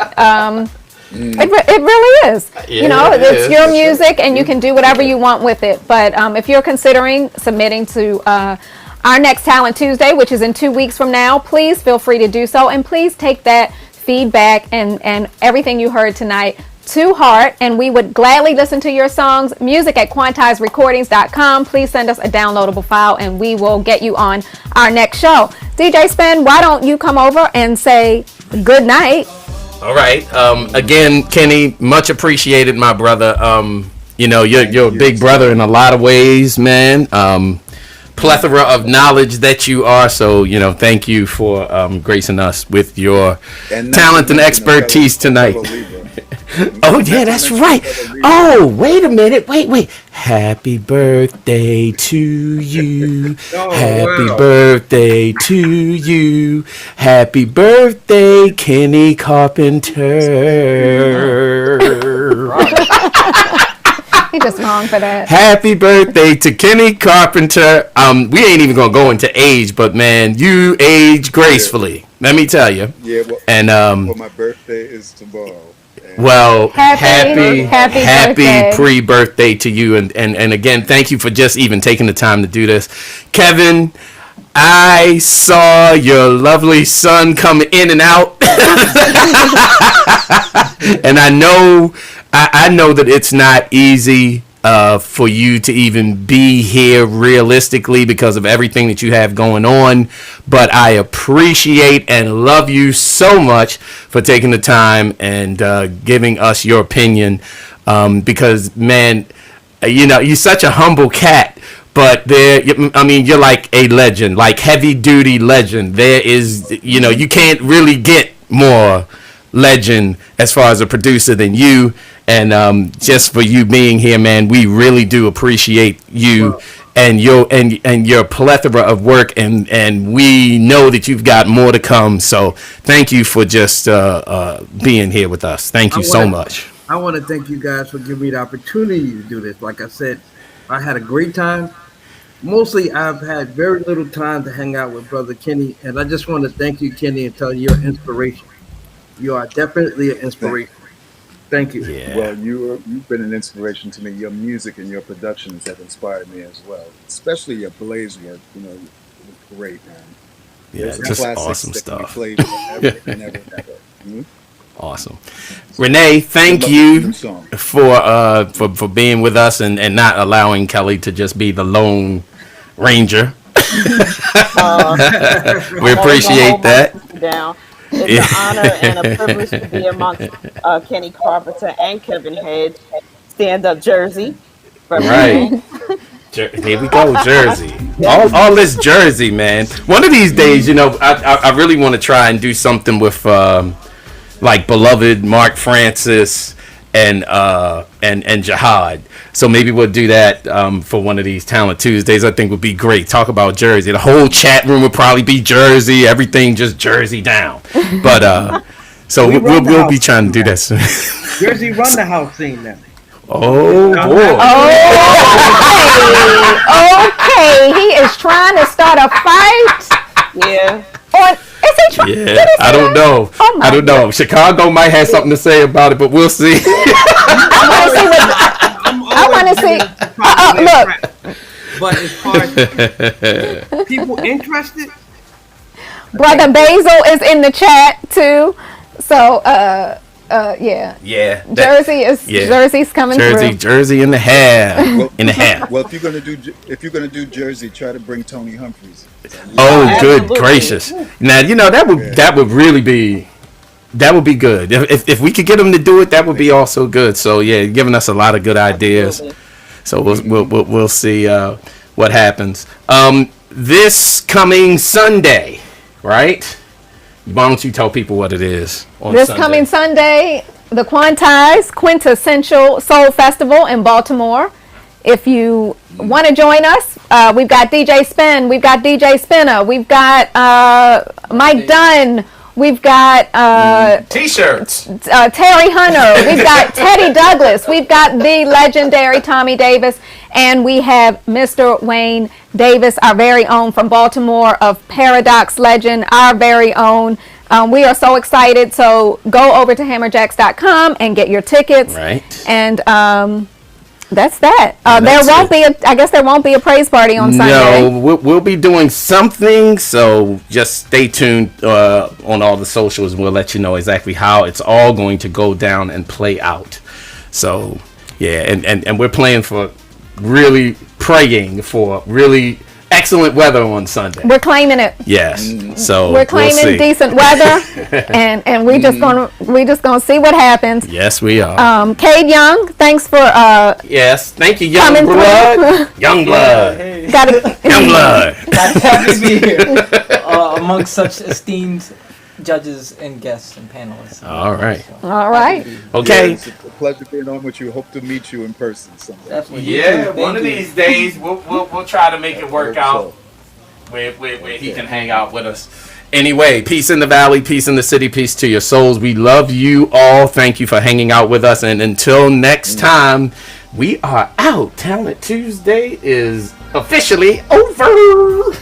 It really is. Yeah, it's your music, and you can do whatever you want with it. But if you're considering submitting to our next Talent Tuesday, which is in 2 weeks from now, please feel free to do so, and please take that feedback and everything you heard tonight to heart, and we would gladly listen to your songs. music@quantizerecordings.com. Please send us a downloadable file, and we will get you on our next show. DJ Spen, why don't you come over and say good night? All right. Again, Kenny, much appreciated, my brother. You're a big brother in a lot of ways, man. Plethora of knowledge that you are. So, thank you for gracing us with your talent and expertise tonight. Oh, yeah, that's right. Oh, wait a minute. Wait. Happy birthday to you. Happy birthday to you. Happy birthday, Kenny Carpenter. He just wrong for that. Happy birthday to Kenny Carpenter. We ain't even gonna go into age, but man, you age gracefully. Let me tell you. Yeah. Well, and my birthday is tomorrow. Well, happy birthday. pre-birthday to you, and again, thank you for just even taking the time to do this, Kevin. I saw your lovely son come in and out, and I know that it's not easy for you to even be here realistically because of everything that you have going on, but I appreciate and love you so much for taking the time and giving us your opinion, because man, you're such a humble cat, but you're like a legend, like heavy duty legend. There is, you can't really get more legend as far as a producer than you. And just for you being here, man, we really do appreciate you and your plethora of work, and we know that you've got more to come. So thank you for just being here with us. Thank you so much. I want to thank you guys for giving me the opportunity to do this. Like I said, I had a great time. Mostly, I've had very little time to hang out with Brother Kenny, and I just want to thank you, Kenny, and tell you you're inspiration. You are definitely an inspiration. Thank you. Yeah. Well, you've been an inspiration to me. Your music and your productions have inspired me as well, especially your Blaze work. It was great, man. Yeah, There's some just classics awesome that can be stuff. played forever and ever and ever. Mhm. Awesome. Renee, thank Love you the song. for being with us and not allowing Kelly to just be the lone ranger. We appreciate that. Down. It's an honor and a privilege to be amongst Kenny Carpenter and Kevin Head. Stand up Jersey. Right. Here we go, Jersey. All this Jersey, man. One of these days, I really want to try and do something with like beloved Mark Francis and Jihad. So maybe we'll do that for one of these Talent Tuesdays. I think would be great. Talk about Jersey. The whole chat room would probably be Jersey. Everything just Jersey down. But so we'll be trying to do that soon. Jersey run the house scene now. Oh boy. Okay, he is trying to start a fight. Yeah. Is he trying? Yeah, I don't know. Oh my I don't know. Chicago might have something to say about it, but we'll see. I want to see. Look. But as far as people interested, Brother Basil is in the chat too. So yeah. Yeah. Jersey's coming through. Jersey in the hair. Well, if you're gonna do Jersey, try to bring Tony Humphries. Oh, good absolutely. gracious! Now that would really be good. If we could get him to do it, that would be also good. So yeah, giving us a lot of good ideas. So we'll see what happens. This coming Sunday, right? Why don't you tell people what it is? This coming Sunday, the Quintessential Soul Festival in Baltimore. If you want to join us, we've got DJ Spen, we've got DJ Spinner, we've got Mike Dunn, we've got T-shirts, Terry Hunter, we've got Teddy Douglas, we've got the legendary Tommy Davis, and we have Mr. Wayne Davis, our very own from Baltimore, of Paradox legend, our very own. We are so excited. So go over to hammerjacks.com and get your tickets. Right. And that's that. I guess there won't be a praise party on Sunday. No, we'll be doing something. So just stay tuned on all the socials. We'll let you know exactly how it's all going to go down and play out. So yeah, and we're praying for really excellent weather on Sunday. We're claiming it. Yes. So we're claiming decent weather, and we just gonna see what happens. Yes, we are. Cade Young, thanks for yes, thank you, Young Blood. Young Blood. Young Blood. Happy to be here amongst such esteemed judges and guests and panelists. All right. All right. Okay. Yeah, it's a pleasure being on with you. Hope to meet you in person someday. Definitely. Yeah, one of these days we'll try to make it work out where he can hang out with us. Anyway, peace in the valley, peace in the city, peace to your souls. We love you all. Thank you for hanging out with us. And until next time, we are out. Talent Tuesday is officially over.